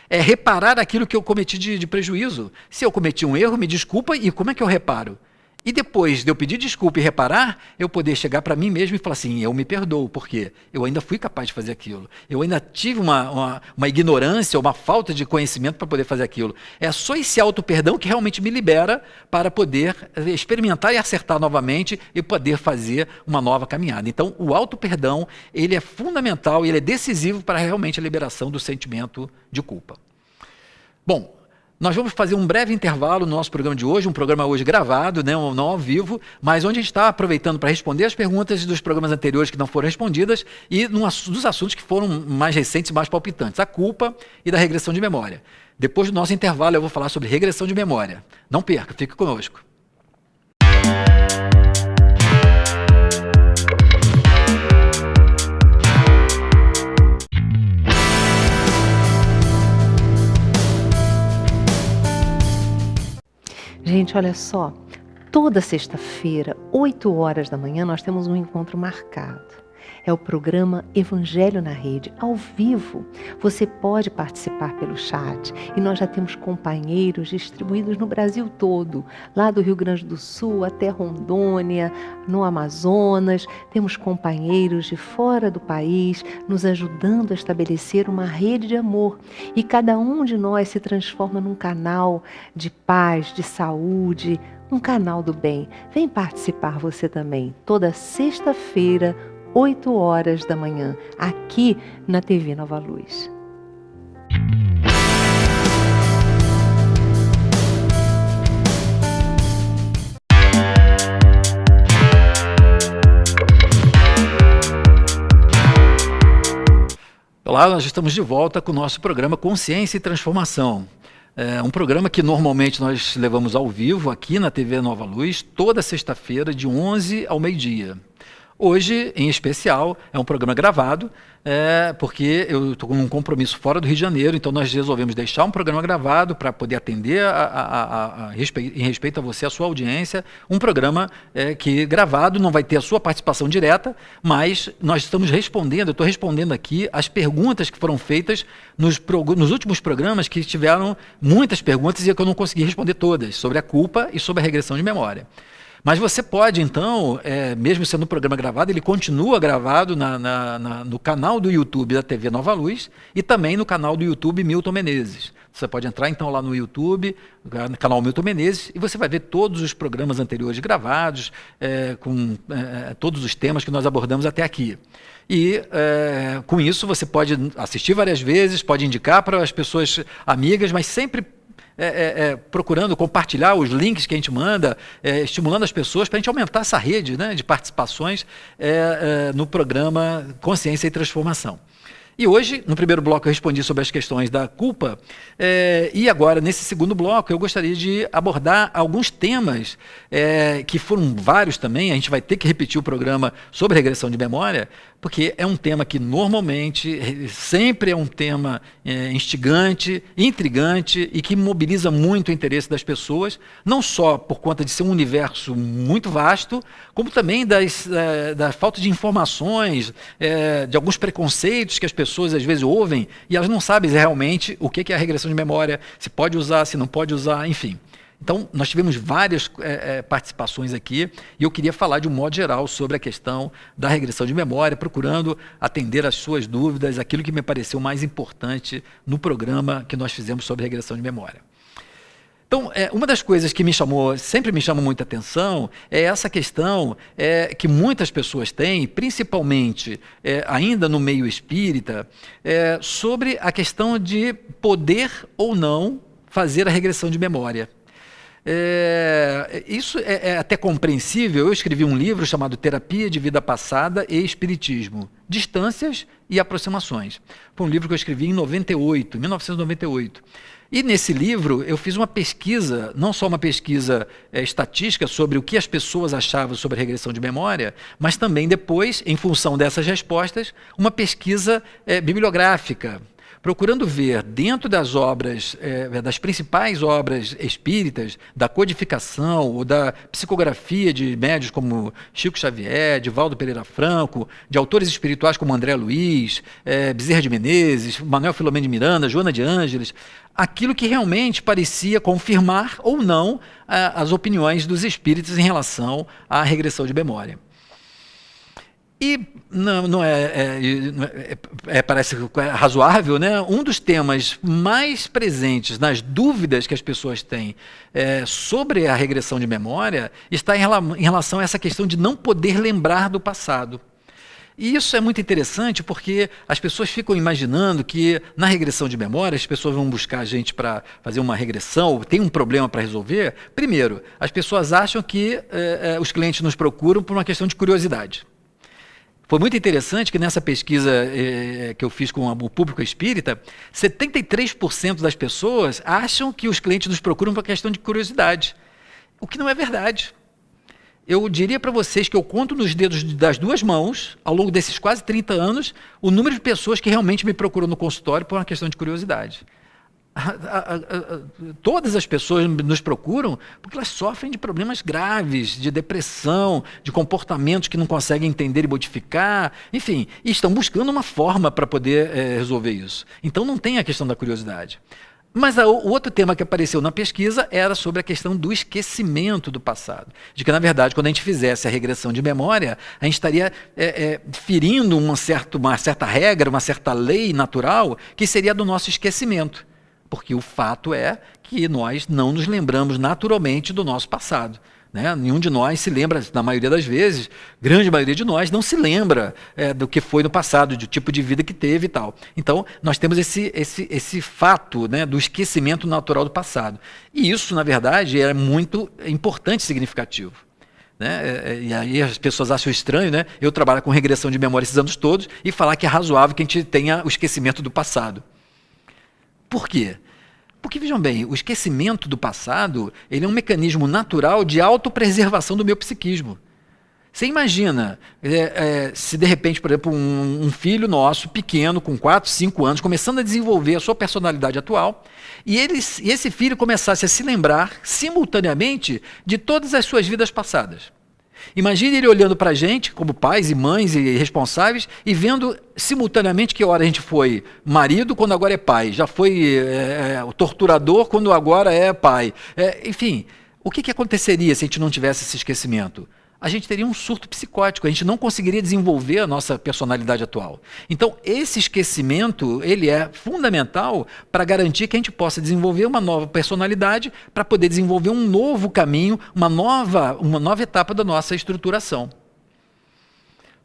É reparar aquilo que eu cometi de prejuízo. Se eu cometi um erro, me desculpa, e como é que eu reparo? E depois de eu pedir desculpa e reparar, eu poder chegar para mim mesmo e falar assim, eu me perdoo, porque eu ainda fui capaz de fazer aquilo. Eu ainda tive uma ignorância, uma falta de conhecimento para poder fazer aquilo. É só esse auto-perdão que realmente me libera para poder experimentar e acertar novamente e poder fazer uma nova caminhada. Então, o auto-perdão, ele é fundamental e ele é decisivo para realmente a liberação do sentimento de culpa. Bom, nós vamos fazer um breve intervalo no nosso programa de hoje, um programa hoje gravado, né, não ao vivo, mas onde a gente está aproveitando para responder as perguntas dos programas anteriores que não foram respondidas e dos assuntos que foram mais recentes e mais palpitantes, a culpa e da regressão de memória. Depois do nosso intervalo eu vou falar sobre regressão de memória. Não perca, fique conosco. Gente, olha só, toda sexta-feira, 8 horas da manhã, nós temos um encontro marcado. É o programa Evangelho na Rede, ao vivo. Você pode participar pelo chat e nós já temos companheiros distribuídos no Brasil todo, lá do Rio Grande do Sul até Rondônia, no Amazonas. Temos companheiros de fora do país nos ajudando a estabelecer uma rede de amor. E cada um de nós se transforma num canal de paz, de saúde, um canal do bem. Vem participar você também, toda sexta-feira, 8 horas da manhã, aqui na TV Nova Luz. Olá, nós estamos de volta com o nosso programa Consciência e Transformação. É um programa que normalmente nós levamos ao vivo aqui na TV Nova Luz, toda sexta-feira, de 11 ao meio-dia. Hoje, em especial, é um programa gravado, porque eu estou com um compromisso fora do Rio de Janeiro, então nós resolvemos deixar um programa gravado para poder atender em respeito a você, a sua audiência, um programa que gravado não vai ter a sua participação direta, mas nós estamos respondendo, eu estou respondendo aqui as perguntas que foram feitas nos últimos programas, que tiveram muitas perguntas e que eu não consegui responder todas, sobre a culpa e sobre a regressão de memória. Mas você pode, então, mesmo sendo um programa gravado, ele continua gravado no canal do YouTube da TV Nova Luz e também no canal do YouTube Milton Menezes. Você pode entrar, então, lá no YouTube, no canal Milton Menezes, e você vai ver todos os programas anteriores gravados, com todos os temas que nós abordamos até aqui. E, com isso, você pode assistir várias vezes, pode indicar para as pessoas amigas, mas sempre procurando compartilhar os links que a gente manda, estimulando as pessoas para a gente aumentar essa rede, né, de participações no programa Consciência e Transformação. E hoje, no primeiro bloco, eu respondi sobre as questões da culpa, e agora, nesse segundo bloco, eu gostaria de abordar alguns temas, que foram vários também, a gente vai ter que repetir o programa sobre regressão de memória, porque é um tema que normalmente, sempre é um tema instigante, intrigante e que mobiliza muito o interesse das pessoas, não só por conta de ser um universo muito vasto, como também da falta de informações, de alguns preconceitos que as pessoas às vezes ouvem e elas não sabem realmente o que é a regressão de memória, se pode usar, se não pode usar, enfim. Então, nós tivemos várias participações aqui e eu queria falar de um modo geral sobre a questão da regressão de memória, procurando atender às suas dúvidas, aquilo que me pareceu mais importante no programa que nós fizemos sobre regressão de memória. Então, uma das coisas que sempre me chamou muita atenção é essa questão que muitas pessoas têm, principalmente ainda no meio espírita, sobre a questão de poder ou não fazer a regressão de memória. Isso é até compreensível. Eu escrevi um livro chamado Terapia de Vida Passada e Espiritismo, Distâncias e Aproximações. Foi um livro que eu escrevi em 1998. E nesse livro eu fiz uma pesquisa, não só uma pesquisa estatística sobre o que as pessoas achavam sobre a regressão de memória, mas também depois, em função dessas respostas, uma pesquisa bibliográfica, procurando ver dentro das obras, das principais obras espíritas, da codificação ou da psicografia de médiuns como Chico Xavier, Divaldo Pereira Franco, de autores espirituais como André Luiz, Bezerra de Menezes, Manuel Filomeno de Miranda, Joana de Ângeles, aquilo que realmente parecia confirmar ou não as opiniões dos espíritos em relação à regressão de memória. E parece razoável, né? Um dos temas mais presentes nas dúvidas que as pessoas têm sobre a regressão de memória está em relação a essa questão de não poder lembrar do passado. E isso é muito interessante porque as pessoas ficam imaginando que na regressão de memória as pessoas vão buscar a gente para fazer uma regressão, tem um problema para resolver. Primeiro, as pessoas acham que os clientes nos procuram por uma questão de curiosidade. Foi muito interessante que nessa pesquisa que eu fiz com o público espírita, 73% das pessoas acham que os clientes nos procuram por uma questão de curiosidade, o que não é verdade. Eu diria para vocês que eu conto nos dedos das duas mãos, ao longo desses quase 30 anos, o número de pessoas que realmente me procuram no consultório por uma questão de curiosidade. Todas as pessoas nos procuram porque elas sofrem de problemas graves, de depressão, de comportamentos que não conseguem entender e modificar, enfim, e estão buscando uma forma para poder resolver isso. Então não tem a questão da curiosidade. Mas o outro tema que apareceu na pesquisa era sobre a questão do esquecimento do passado. De que, na verdade, quando a gente fizesse a regressão de memória, a gente estaria ferindo uma certa regra, uma certa lei natural, que seria do nosso esquecimento. Porque o fato é que nós não nos lembramos naturalmente do nosso passado. Né? Nenhum de nós se lembra, na maioria das vezes, grande maioria de nós não se lembra do que foi no passado, do tipo de vida que teve e tal. Então, nós temos esse fato, né, do esquecimento natural do passado. E isso, na verdade, é muito importante e significativo. Né? E aí as pessoas acham estranho, né? Eu trabalho com regressão de memória esses anos todos e falar que é razoável que a gente tenha o esquecimento do passado. Por quê? Porque, vejam bem, o esquecimento do passado ele é um mecanismo natural de autopreservação do meu psiquismo. Você imagina, se de repente, por exemplo, um filho nosso, pequeno, com 4, 5 anos, começando a desenvolver a sua personalidade atual, e esse filho começasse a se lembrar, simultaneamente, de todas as suas vidas passadas. Imagine ele olhando para a gente, como pais e mães e responsáveis, e vendo simultaneamente que hora a gente foi marido quando agora é pai, já foi o torturador quando agora é pai. Enfim, o que aconteceria se a gente não tivesse esse esquecimento? A gente teria um surto psicótico, a gente não conseguiria desenvolver a nossa personalidade atual. Então, esse esquecimento, ele é fundamental para garantir que a gente possa desenvolver uma nova personalidade, para poder desenvolver um novo caminho, uma nova etapa da nossa estruturação.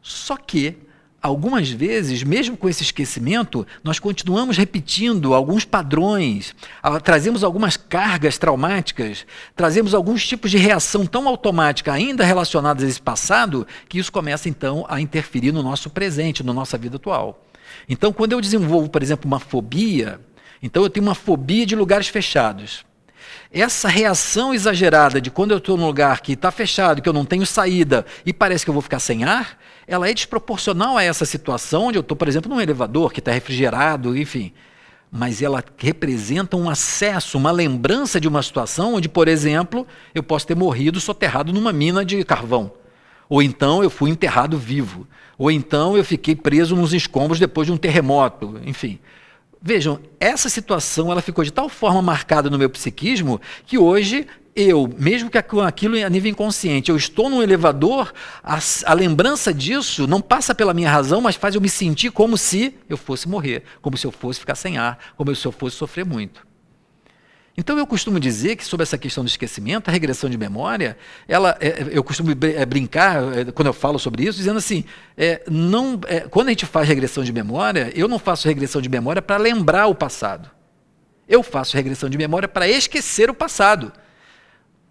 Só que, algumas vezes, mesmo com esse esquecimento, nós continuamos repetindo alguns padrões, trazemos algumas cargas traumáticas, trazemos alguns tipos de reação tão automática ainda relacionadas a esse passado, que isso começa então a interferir no nosso presente, na nossa vida atual. Então, quando eu desenvolvo, por exemplo, uma fobia, então eu tenho uma fobia de lugares fechados. Essa reação exagerada de quando eu estou num lugar que está fechado, que eu não tenho saída e parece que eu vou ficar sem ar, ela é desproporcional a essa situação onde eu estou, por exemplo, num elevador que está refrigerado, enfim. Mas ela representa um acesso, uma lembrança de uma situação onde, por exemplo, eu posso ter morrido soterrado numa mina de carvão. Ou então eu fui enterrado vivo. Ou então eu fiquei preso nos escombros depois de um terremoto, enfim. Vejam, essa situação ela ficou de tal forma marcada no meu psiquismo que hoje eu, mesmo que aquilo a nível inconsciente, eu estou num elevador, a lembrança disso não passa pela minha razão, mas faz eu me sentir como se eu fosse morrer, como se eu fosse ficar sem ar, como se eu fosse sofrer muito. Então eu costumo dizer que sobre essa questão do esquecimento, a regressão de memória, eu costumo brincar quando eu falo sobre isso, dizendo assim, quando a gente faz regressão de memória, eu não faço regressão de memória para lembrar o passado. Eu faço regressão de memória para esquecer o passado.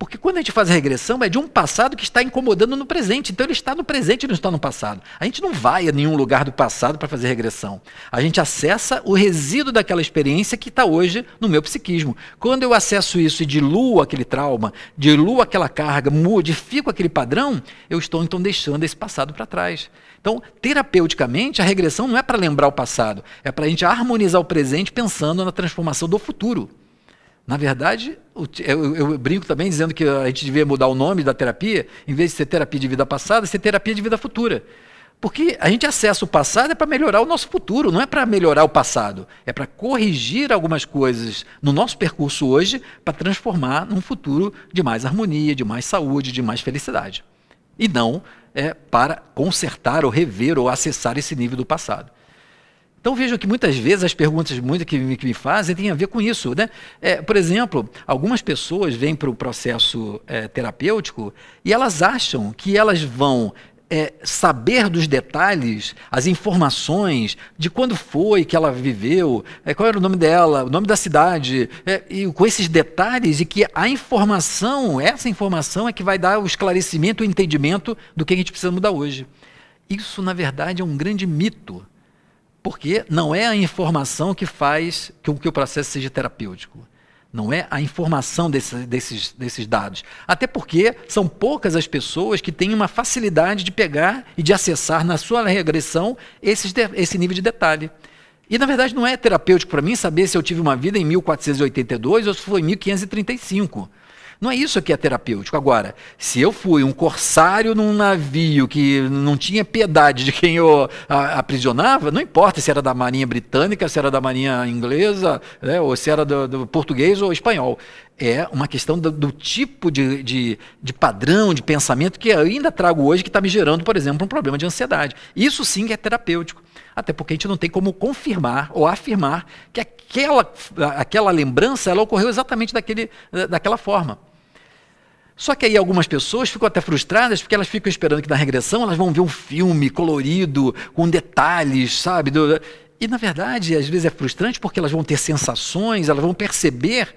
Porque quando a gente faz a regressão, é de um passado que está incomodando no presente. Então ele está no presente e não está no passado. A gente não vai a nenhum lugar do passado para fazer regressão. A gente acessa o resíduo daquela experiência que está hoje no meu psiquismo. Quando eu acesso isso e diluo aquele trauma, diluo aquela carga, modifico aquele padrão, eu estou então deixando esse passado para trás. Então, terapeuticamente, a regressão não é para lembrar o passado, é para a gente harmonizar o presente pensando na transformação do futuro. Na verdade, eu brinco também dizendo que a gente devia mudar o nome da terapia, em vez de ser terapia de vida passada, ser terapia de vida futura. Porque a gente acessa o passado é para melhorar o nosso futuro, não é para melhorar o passado. É para corrigir algumas coisas no nosso percurso hoje para transformar num futuro de mais harmonia, de mais saúde, de mais felicidade. E não para consertar ou rever ou acessar esse nível do passado. Então vejam que muitas vezes as perguntas que me fazem têm a ver com isso, né? Por exemplo, algumas pessoas vêm para o processo terapêutico e elas acham que elas vão saber dos detalhes, as informações de quando foi que ela viveu, qual era o nome dela, o nome da cidade, e com esses detalhes, e que a informação, essa informação é que vai dar o esclarecimento, o entendimento do que a gente precisa mudar hoje. Isso, na verdade, é um grande mito. Porque não é a informação que faz com que o processo seja terapêutico. Não é a informação desses dados. Até porque são poucas as pessoas que têm uma facilidade de pegar e de acessar na sua regressão esse nível de detalhe. E, na verdade, não é terapêutico para mim saber se eu tive uma vida em 1482 ou se foi em 1535. Não é isso que é terapêutico. Agora, se eu fui um corsário num navio que não tinha piedade de quem eu aprisionava, não importa se era da Marinha Britânica, se era da Marinha Inglesa, né, ou se era do português ou espanhol. É uma questão do tipo de padrão, de pensamento que eu ainda trago hoje, que está me gerando, por exemplo, um problema de ansiedade. Isso sim é terapêutico. Até porque a gente não tem como confirmar ou afirmar que aquela lembrança ela ocorreu exatamente daquela forma. Só que aí algumas pessoas ficam até frustradas porque elas ficam esperando que na regressão elas vão ver um filme colorido, com detalhes, sabe? E na verdade, às vezes é frustrante porque elas vão ter sensações, elas vão perceber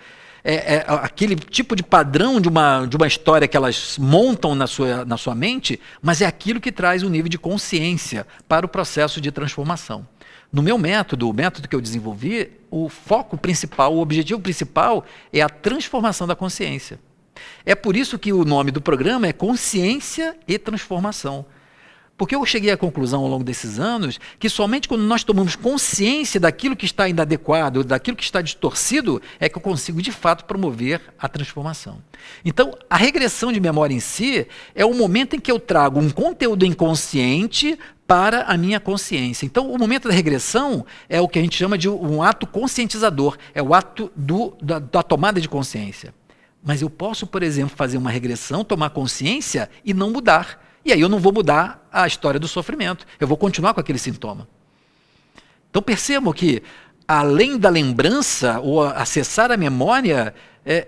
aquele tipo de padrão de uma história que elas montam na sua mente, mas é aquilo que traz um nível de consciência para o processo de transformação. No meu método, o método que eu desenvolvi, o foco principal, o objetivo principal é a transformação da consciência. É por isso que o nome do programa é Consciência e Transformação. Porque eu cheguei à conclusão ao longo desses anos que somente quando nós tomamos consciência daquilo que está inadequado, daquilo que está distorcido, é que eu consigo de fato promover a transformação. Então, a regressão de memória em si é o momento em que eu trago um conteúdo inconsciente para a minha consciência. Então, o momento da regressão é o que a gente chama de um ato conscientizador, é o ato da tomada de consciência. Mas eu posso, por exemplo, fazer uma regressão, tomar consciência e não mudar. E aí eu não vou mudar a história do sofrimento. Eu vou continuar com aquele sintoma. Então percebam que, além da lembrança ou acessar a memória,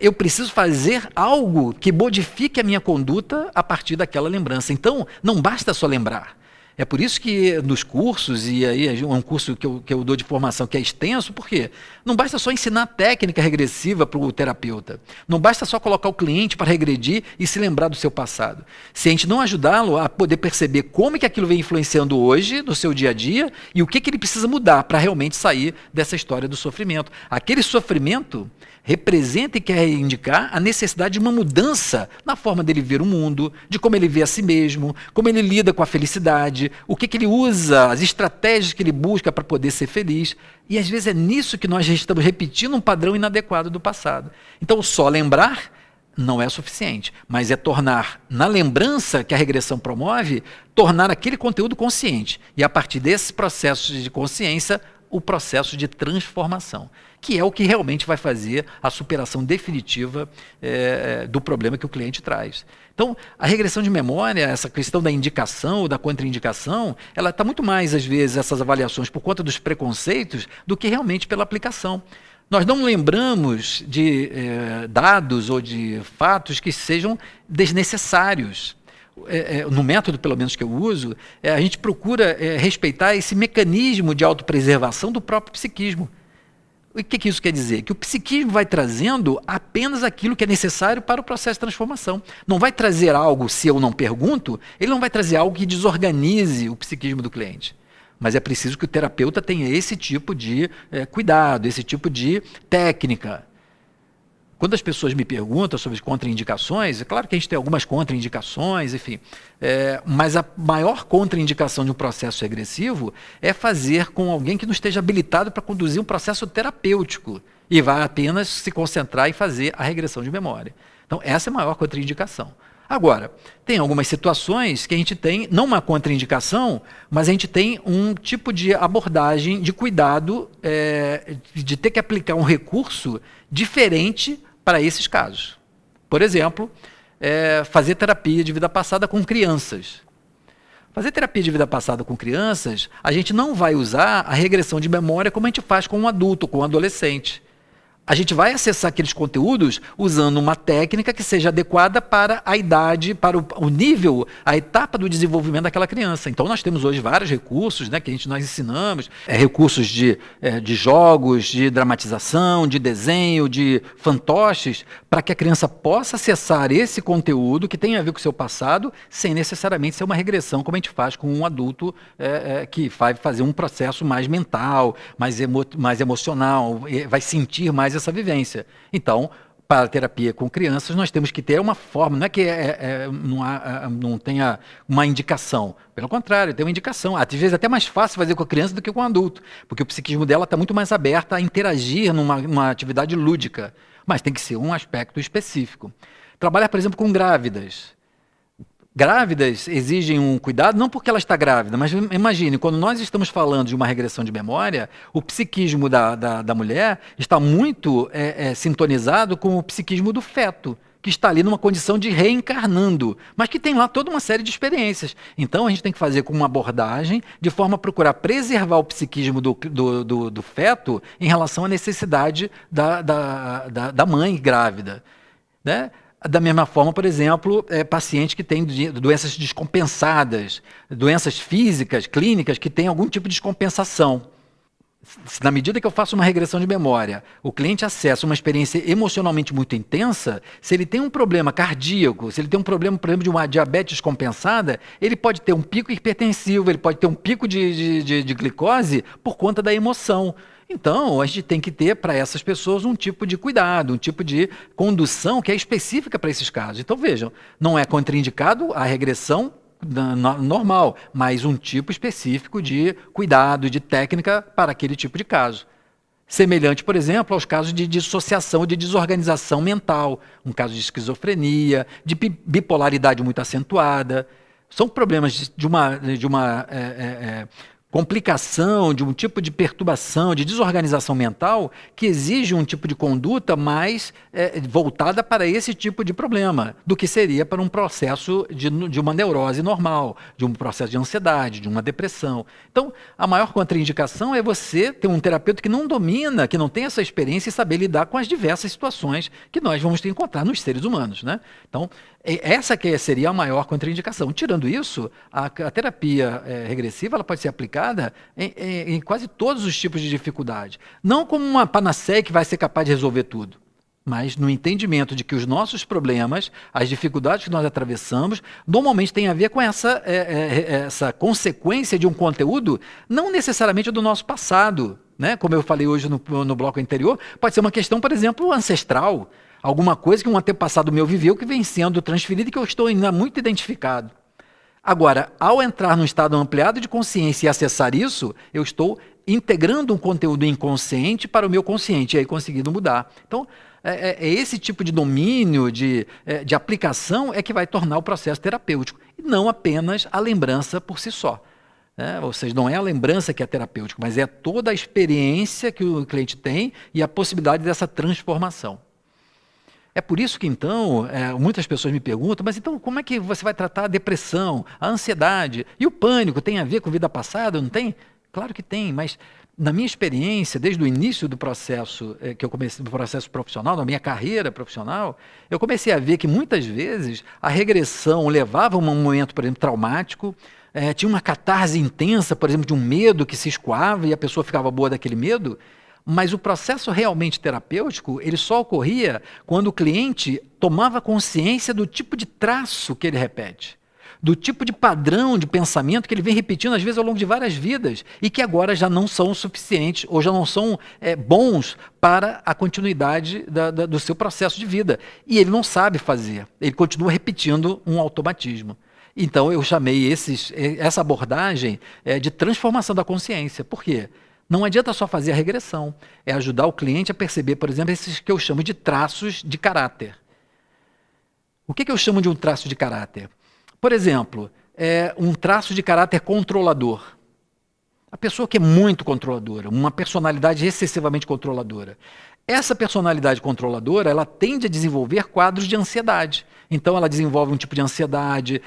eu preciso fazer algo que modifique a minha conduta a partir daquela lembrança. Então, não basta só lembrar. É por isso que nos cursos, e aí é um curso que eu dou de formação que é extenso, por quê? Não basta só ensinar técnica regressiva para o terapeuta. Não basta só colocar o cliente para regredir e se lembrar do seu passado. Se a gente não ajudá-lo a poder perceber como é que aquilo vem influenciando hoje, no seu dia a dia, e o que ele precisa mudar para realmente sair dessa história do sofrimento. Aquele sofrimento representa e quer indicar a necessidade de uma mudança na forma dele ver o mundo, de como ele vê a si mesmo, como ele lida com a felicidade, o que ele usa, as estratégias que ele busca para poder ser feliz. E às vezes é nisso que nós estamos repetindo um padrão inadequado do passado. Então, só lembrar não é suficiente, mas é tornar, na lembrança que a regressão promove, tornar aquele conteúdo consciente. E a partir desse processo de consciência, o processo de transformação, que é o que realmente vai fazer a superação definitiva do problema que o cliente traz. Então, a regressão de memória, essa questão da indicação ou da contraindicação, ela está muito mais, às vezes, essas avaliações por conta dos preconceitos do que realmente pela aplicação. Nós não lembramos de dados ou de fatos que sejam desnecessários. No método, pelo menos, que eu uso, a gente procura respeitar esse mecanismo de autopreservação do próprio psiquismo. O que isso quer dizer? Que o psiquismo vai trazendo apenas aquilo que é necessário para o processo de transformação. Não vai trazer algo, se eu não pergunto, ele não vai trazer algo que desorganize o psiquismo do cliente. Mas é preciso que o terapeuta tenha esse tipo de cuidado, esse tipo de técnica. Quando as pessoas me perguntam sobre contraindicações, é claro que a gente tem algumas contraindicações, enfim, mas a maior contraindicação de um processo regressivo é fazer com alguém que não esteja habilitado para conduzir um processo terapêutico e vai apenas se concentrar em fazer a regressão de memória. Então, essa é a maior contraindicação. Agora, tem algumas situações que a gente tem, não uma contraindicação, mas a gente tem um tipo de abordagem de cuidado, de ter que aplicar um recurso diferente para esses casos. Por exemplo, fazer terapia de vida passada com crianças. Fazer terapia de vida passada com crianças, a gente não vai usar a regressão de memória como a gente faz com um adulto, com um adolescente. A gente vai acessar aqueles conteúdos usando uma técnica que seja adequada para a idade, para o nível, a etapa do desenvolvimento daquela criança. Então, nós temos hoje vários recursos, né, que nós ensinamos, recursos de jogos, de dramatização, de desenho, de fantoches, para que a criança possa acessar esse conteúdo que tem a ver com o seu passado, sem necessariamente ser uma regressão, como a gente faz com um adulto que vai fazer um processo mais mental, mais emocional, vai sentir mais essa vivência. Então, para a terapia com crianças, nós temos que ter uma forma, não é que não tenha uma indicação, pelo contrário, tem uma indicação. Às vezes é até mais fácil fazer com a criança do que com o adulto, porque o psiquismo dela está muito mais aberto a interagir numa atividade lúdica, mas tem que ser um aspecto específico. Trabalhar, por exemplo, com grávidas. Grávidas exigem um cuidado, não porque ela está grávida, mas imagine, quando nós estamos falando de uma regressão de memória, o psiquismo da mulher está muito sintonizado com o psiquismo do feto, que está ali numa condição de reencarnando, mas que tem lá toda uma série de experiências. Então, a gente tem que fazer com uma abordagem de forma a procurar preservar o psiquismo do feto em relação à necessidade da mãe grávida, né? Da mesma forma, por exemplo, pacientes que têm doenças descompensadas, doenças físicas, clínicas, que têm algum tipo de descompensação. Na medida que eu faço uma regressão de memória, o cliente acessa uma experiência emocionalmente muito intensa, se ele tem um problema cardíaco, se ele tem um problema, por exemplo, de uma diabetes descompensada, ele pode ter um pico hipertensivo, ele pode ter um pico de glicose por conta da emoção. Então, a gente tem que ter para essas pessoas um tipo de cuidado, um tipo de condução que é específica para esses casos. Então, vejam, não é contraindicado a regressão normal, mas um tipo específico de cuidado, de técnica para aquele tipo de caso. Semelhante, por exemplo, aos casos de dissociação, de desorganização mental, um caso de esquizofrenia, de bipolaridade muito acentuada. São problemas de uma complicação, de um tipo de perturbação, de desorganização mental que exige um tipo de conduta mais voltada para esse tipo de problema, do que seria para um processo de uma neurose normal, de um processo de ansiedade, de uma depressão. Então, a maior contraindicação é você ter um terapeuta que não domina, que não tem essa experiência e saber lidar com as diversas situações que nós vamos encontrar nos seres humanos, né? Então, essa que seria a maior contraindicação. Tirando isso, a terapia regressiva ela pode ser aplicada em quase todos os tipos de dificuldade. Não como uma panaceia que vai ser capaz de resolver tudo, mas no entendimento de que os nossos problemas, as dificuldades que nós atravessamos, normalmente têm a ver com essa consequência de um conteúdo, não necessariamente do nosso passado, né? Como eu falei hoje no bloco anterior, pode ser uma questão, por exemplo, ancestral. Alguma coisa que um antepassado meu viveu que vem sendo transferida e que eu estou ainda muito identificado. Agora, ao entrar num estado ampliado de consciência e acessar isso, eu estou integrando um conteúdo inconsciente para o meu consciente e aí conseguindo mudar. Então, esse tipo de domínio, de aplicação é que vai tornar o processo terapêutico, e não apenas a lembrança por si só. Ou seja, não é a lembrança que é terapêutica, mas é toda a experiência que o cliente tem e a possibilidade dessa transformação. É por isso que, então, muitas pessoas me perguntam, mas então como é que você vai tratar a depressão, a ansiedade e o pânico? Tem a ver com vida passada, não tem? Claro que tem, mas na minha experiência, desde o início do processo, que eu comecei, do processo profissional, da minha carreira profissional, eu comecei a ver que muitas vezes a regressão levava a um momento, por exemplo, traumático, tinha uma catarse intensa, por exemplo, de um medo que se escoava e a pessoa ficava boa daquele medo, Mas o processo realmente terapêutico, ele só ocorria quando o cliente tomava consciência do tipo de traço que ele repete, do tipo de padrão de pensamento que ele vem repetindo, às vezes, ao longo de várias vidas, e que agora já não são suficientes, ou já não são bons para a continuidade do seu processo de vida. E ele não sabe fazer, ele continua repetindo um automatismo. Então, eu chamei essa abordagem de transformação da consciência. Por quê? Não adianta só fazer a regressão, é ajudar o cliente a perceber, por exemplo, esses que eu chamo de traços de caráter. O que eu chamo de um traço de caráter? Por exemplo, um traço de caráter controlador. A pessoa que é muito controladora, uma personalidade excessivamente controladora. Essa personalidade controladora, ela tende a desenvolver quadros de ansiedade. Então, ela desenvolve um tipo de ansiedade,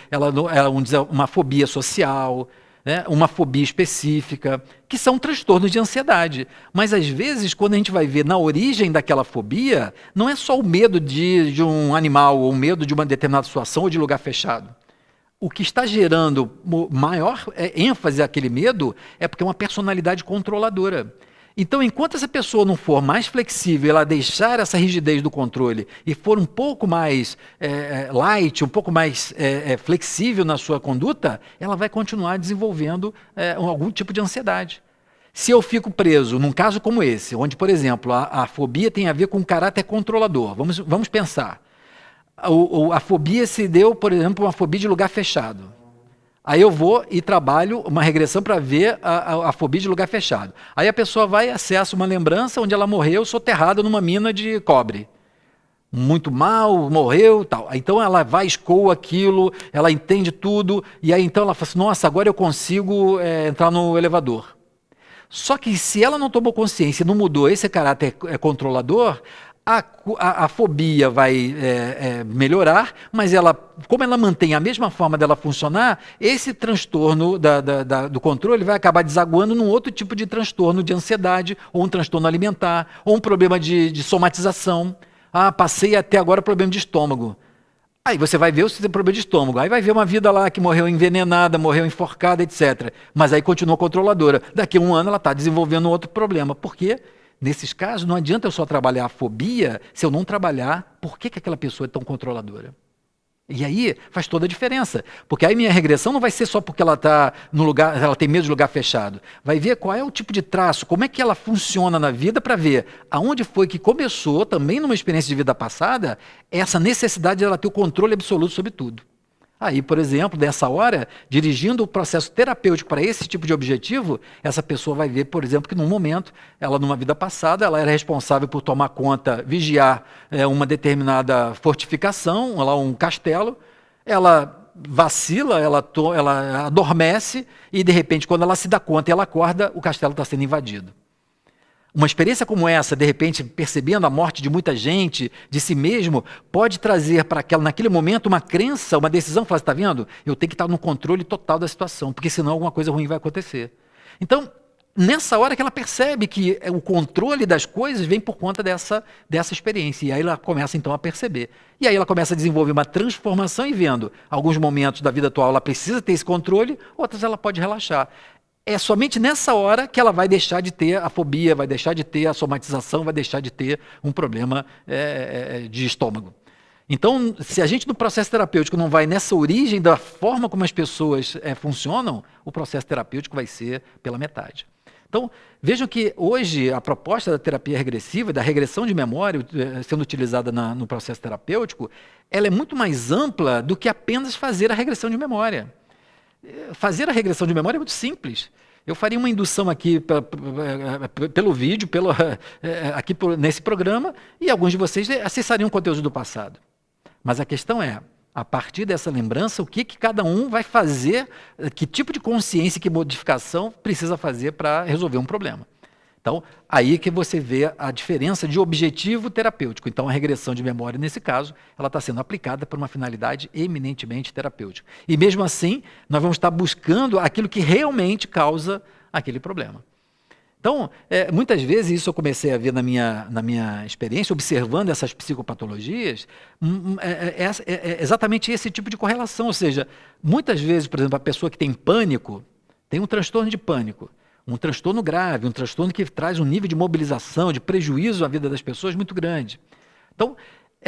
uma fobia social, né, uma fobia específica, que são transtornos de ansiedade. Mas, às vezes, quando a gente vai ver na origem daquela fobia, não é só o medo de um animal, ou o medo de uma determinada situação ou de lugar fechado. O que está gerando maior ênfase àquele medo é porque é uma personalidade controladora. Então, enquanto essa pessoa não for mais flexível, ela deixar essa rigidez do controle e for um pouco mais light, um pouco mais flexível na sua conduta, ela vai continuar desenvolvendo algum tipo de ansiedade. Se eu fico preso num caso como esse, onde, por exemplo, a fobia tem a ver com caráter controlador, vamos pensar. A fobia se deu, por exemplo, uma fobia de lugar fechado. Aí eu vou e trabalho uma regressão para ver a fobia de lugar fechado. Aí a pessoa vai e acessa uma lembrança onde ela morreu soterrada numa mina de cobre. Muito mal, morreu, tal. Então ela vai, escoa aquilo, ela entende tudo, e aí então ela fala assim, nossa, agora eu consigo entrar no elevador. Só que se ela não tomou consciência, não mudou esse caráter controlador, a fobia vai melhorar, mas como ela mantém a mesma forma dela funcionar, esse transtorno do controle vai acabar desaguando num outro tipo de transtorno de ansiedade, ou um transtorno alimentar, ou um problema de somatização. Passei até agora problema de estômago. Aí você vai ver se tem problema de estômago. Aí vai ver uma vida lá que morreu envenenada, morreu enforcada, etc. Mas aí continua controladora. Daqui a um ano ela está desenvolvendo outro problema. Por quê? Nesses casos, não adianta eu só trabalhar a fobia se eu não trabalhar por que aquela pessoa é tão controladora. E aí faz toda a diferença. Porque aí minha regressão não vai ser só porque ela está no lugar, ela tem medo de lugar fechado. Vai ver qual é o tipo de traço, como é que ela funciona na vida para ver aonde foi que começou, também numa experiência de vida passada, essa necessidade de ela ter o controle absoluto sobre tudo. Aí, por exemplo, nessa hora, dirigindo o processo terapêutico para esse tipo de objetivo, essa pessoa vai ver, por exemplo, que num momento, ela numa vida passada, ela era responsável por tomar conta, vigiar uma determinada fortificação, lá um castelo, ela vacila, ela adormece e, de repente, quando ela se dá conta e ela acorda, o castelo está sendo invadido. Uma experiência como essa, de repente, percebendo a morte de muita gente, de si mesmo, pode trazer para naquele momento uma crença, uma decisão, falar, está vendo? Eu tenho que estar no controle total da situação, porque senão alguma coisa ruim vai acontecer. Então, nessa hora que ela percebe que o controle das coisas vem por conta dessa experiência, e aí ela começa então a perceber. E aí ela começa a desenvolver uma transformação e vendo, alguns momentos da vida atual ela precisa ter esse controle, outras ela pode relaxar. É somente nessa hora que ela vai deixar de ter a fobia, vai deixar de ter a somatização, vai deixar de ter um problema de estômago. Então, se a gente no processo terapêutico não vai nessa origem da forma como as pessoas funcionam, o processo terapêutico vai ser pela metade. Então, vejam que hoje a proposta da terapia regressiva, da regressão de memória sendo utilizada no processo terapêutico, ela é muito mais ampla do que apenas fazer a regressão de memória. Fazer a regressão de memória é muito simples. Eu faria uma indução aqui pelo vídeo, aqui nesse programa, e alguns de vocês acessariam conteúdos do passado. Mas a questão é, a partir dessa lembrança, o que cada um vai fazer, que tipo de consciência, que modificação precisa fazer para resolver um problema. Então, aí que você vê a diferença de objetivo terapêutico. Então, a regressão de memória, nesse caso, ela está sendo aplicada por uma finalidade eminentemente terapêutica. E mesmo assim, nós vamos estar buscando aquilo que realmente causa aquele problema. Então, muitas vezes, isso eu comecei a ver na minha experiência, observando essas psicopatologias, é exatamente esse tipo de correlação. Ou seja, muitas vezes, por exemplo, a pessoa que tem pânico, tem um transtorno de pânico. Um transtorno grave, um transtorno que traz um nível de mobilização, de prejuízo à vida das pessoas muito grande. Então,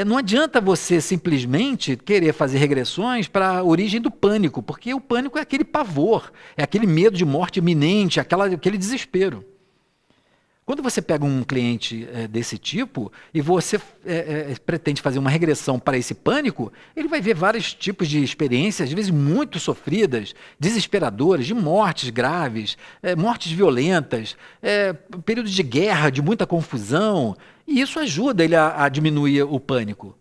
não adianta você simplesmente querer fazer regressões para a origem do pânico, porque o pânico é aquele pavor, é aquele medo de morte iminente, aquele desespero. Quando você pega um cliente desse tipo e você pretende fazer uma regressão para esse pânico, ele vai ver vários tipos de experiências, às vezes muito sofridas, desesperadoras, de mortes graves, mortes violentas, períodos de guerra, de muita confusão, e isso ajuda ele a diminuir o pânico.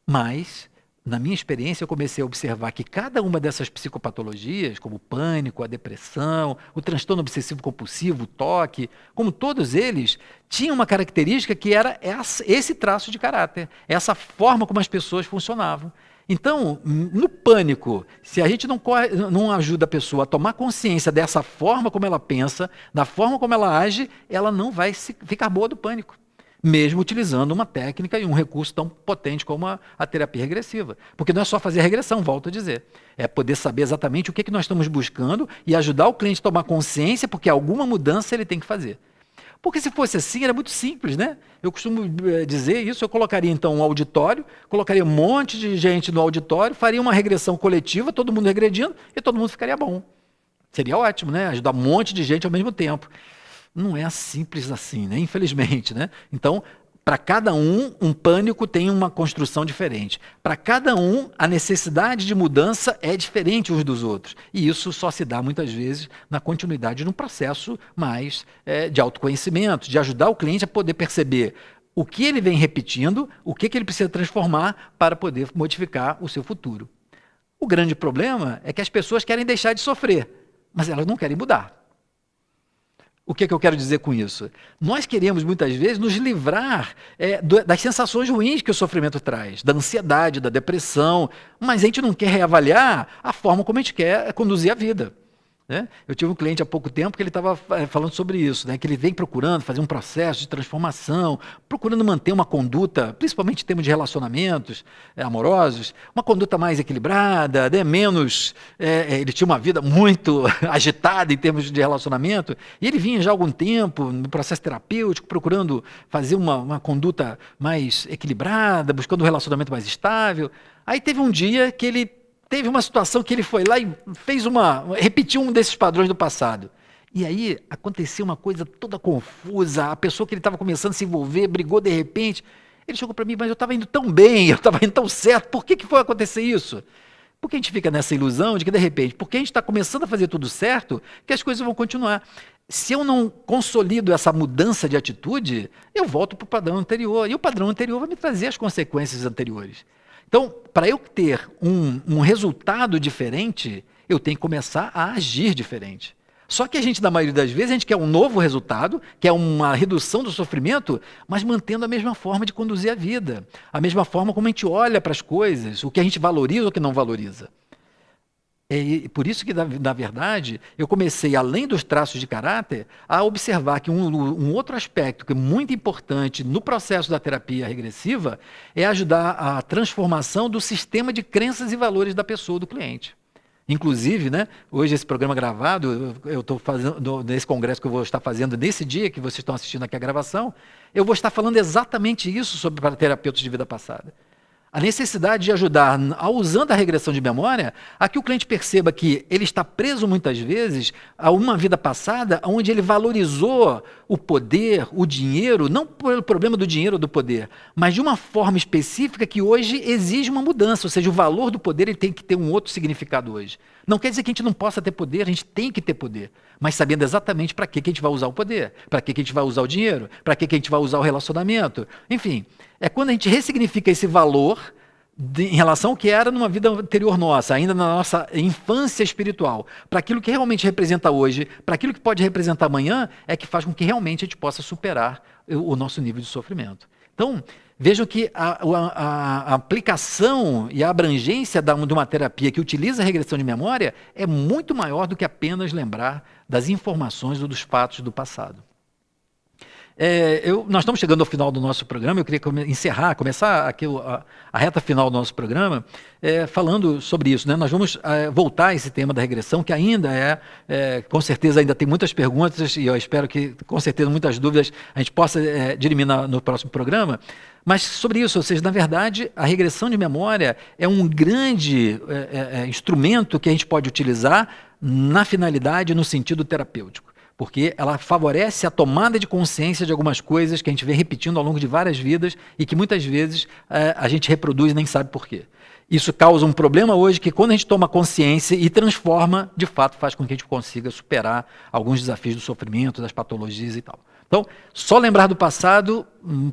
Mas, na minha experiência, eu comecei a observar que cada uma dessas psicopatologias, como o pânico, a depressão, o transtorno obsessivo-compulsivo, o toque, como todos eles, tinham uma característica que era esse traço de caráter, essa forma como as pessoas funcionavam. Então, no pânico, se a gente não ajuda a pessoa a tomar consciência dessa forma como ela pensa, da forma como ela age, ela não vai ficar boa do pânico, mesmo utilizando uma técnica e um recurso tão potente como a terapia regressiva. Porque não é só fazer regressão, volto a dizer. É poder saber exatamente o que nós estamos buscando e ajudar o cliente a tomar consciência, porque alguma mudança ele tem que fazer. Porque se fosse assim, era muito simples, né? Eu costumo dizer isso, eu colocaria então um auditório, colocaria um monte de gente no auditório, faria uma regressão coletiva, todo mundo regredindo, e todo mundo ficaria bom. Seria ótimo, né? Ajudar um monte de gente ao mesmo tempo. Não é simples assim, né? Infelizmente, né? Então, para cada um pânico tem uma construção diferente. Para cada um, a necessidade de mudança é diferente uns dos outros. E isso só se dá, muitas vezes, na continuidade de um processo mais de autoconhecimento, de ajudar o cliente a poder perceber o que ele vem repetindo, o que ele precisa transformar para poder modificar o seu futuro. O grande problema é que as pessoas querem deixar de sofrer, mas elas não querem mudar. O que eu quero dizer com isso? Nós queremos, muitas vezes, nos livrar das sensações ruins que o sofrimento traz, da ansiedade, da depressão, mas a gente não quer reavaliar a forma como a gente quer conduzir a vida. Né? Eu tive um cliente há pouco tempo que ele estava falando sobre isso, né? Que ele vem procurando fazer um processo de transformação, procurando manter uma conduta, principalmente em termos de relacionamentos amorosos, uma conduta mais equilibrada, né? Menos... ele tinha uma vida muito agitada em termos de relacionamento, e ele vinha já há algum tempo no processo terapêutico, procurando fazer uma conduta mais equilibrada, buscando um relacionamento mais estável. Aí teve um dia que ele teve uma situação que ele foi lá e repetiu um desses padrões do passado. E aí aconteceu uma coisa toda confusa, a pessoa que ele estava começando a se envolver, brigou de repente. Ele chegou para mim, mas eu estava indo tão bem, eu estava indo tão certo, por que foi acontecer isso? Porque a gente fica nessa ilusão de que, de repente, porque a gente está começando a fazer tudo certo, que as coisas vão continuar. Se eu não consolido essa mudança de atitude, eu volto para o padrão anterior, e o padrão anterior vai me trazer as consequências anteriores. Então, para eu ter um resultado diferente, eu tenho que começar a agir diferente. Só que a gente, na maioria das vezes, a gente quer um novo resultado, quer uma redução do sofrimento, mas mantendo a mesma forma de conduzir a vida, a mesma forma como a gente olha para as coisas, o que a gente valoriza ou o que não valoriza. É por isso que, na verdade, eu comecei, além dos traços de caráter, a observar que um outro aspecto que é muito importante no processo da terapia regressiva é ajudar a transformação do sistema de crenças e valores da pessoa, do cliente. Inclusive, né, hoje esse programa gravado, eu estou fazendo, nesse congresso que eu vou estar fazendo nesse dia que vocês estão assistindo aqui a gravação, eu vou estar falando exatamente isso para terapeutas de vida passada. A necessidade de ajudar, usando a regressão de memória, a que o cliente perceba que ele está preso muitas vezes a uma vida passada onde ele valorizou o poder, o dinheiro, não pelo problema do dinheiro ou do poder, mas de uma forma específica que hoje exige uma mudança, ou seja, o valor do poder ele tem que ter um outro significado hoje. Não quer dizer que a gente não possa ter poder, a gente tem que ter poder, mas sabendo exatamente para que a gente vai usar o poder, para que a gente vai usar o dinheiro, para que a gente vai usar o relacionamento, enfim... É quando a gente ressignifica esse valor em relação ao que era numa vida anterior nossa, ainda na nossa infância espiritual, para aquilo que realmente representa hoje, para aquilo que pode representar amanhã, é que faz com que realmente a gente possa superar o nosso nível de sofrimento. Então, vejam que a aplicação e a abrangência de uma terapia que utiliza a regressão de memória é muito maior do que apenas lembrar das informações ou dos fatos do passado. Nós estamos chegando ao final do nosso programa. Eu queria começar aqui a reta final do nosso programa falando sobre isso, né? Nós vamos voltar a esse tema da regressão, que ainda com certeza ainda tem muitas perguntas e eu espero que, com certeza, muitas dúvidas a gente possa dirimir no próximo programa. Mas sobre isso, ou seja, na verdade, a regressão de memória é um grande instrumento que a gente pode utilizar na finalidade, no sentido terapêutico. Porque ela favorece a tomada de consciência de algumas coisas que a gente vem repetindo ao longo de várias vidas e que muitas vezes a gente reproduz e nem sabe por quê. Isso causa um problema hoje que, quando a gente toma consciência e transforma, de fato faz com que a gente consiga superar alguns desafios do sofrimento, das patologias e tal. Então, só lembrar do passado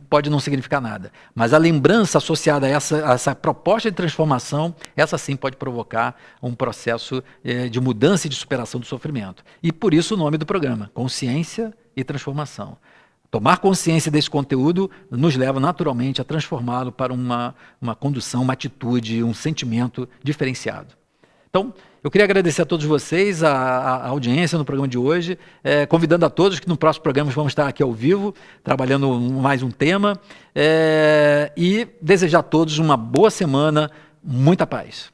pode não significar nada, mas a lembrança associada a essa proposta de transformação, essa sim pode provocar um processo de mudança e de superação do sofrimento. E por isso o nome do programa, Consciência e Transformação. Tomar consciência desse conteúdo nos leva naturalmente a transformá-lo para uma condução, uma atitude, um sentimento diferenciado. Então, eu queria agradecer a todos vocês, a audiência no programa de hoje, convidando a todos que no próximo programa vamos estar aqui ao vivo, trabalhando mais um tema, e desejar a todos uma boa semana, muita paz.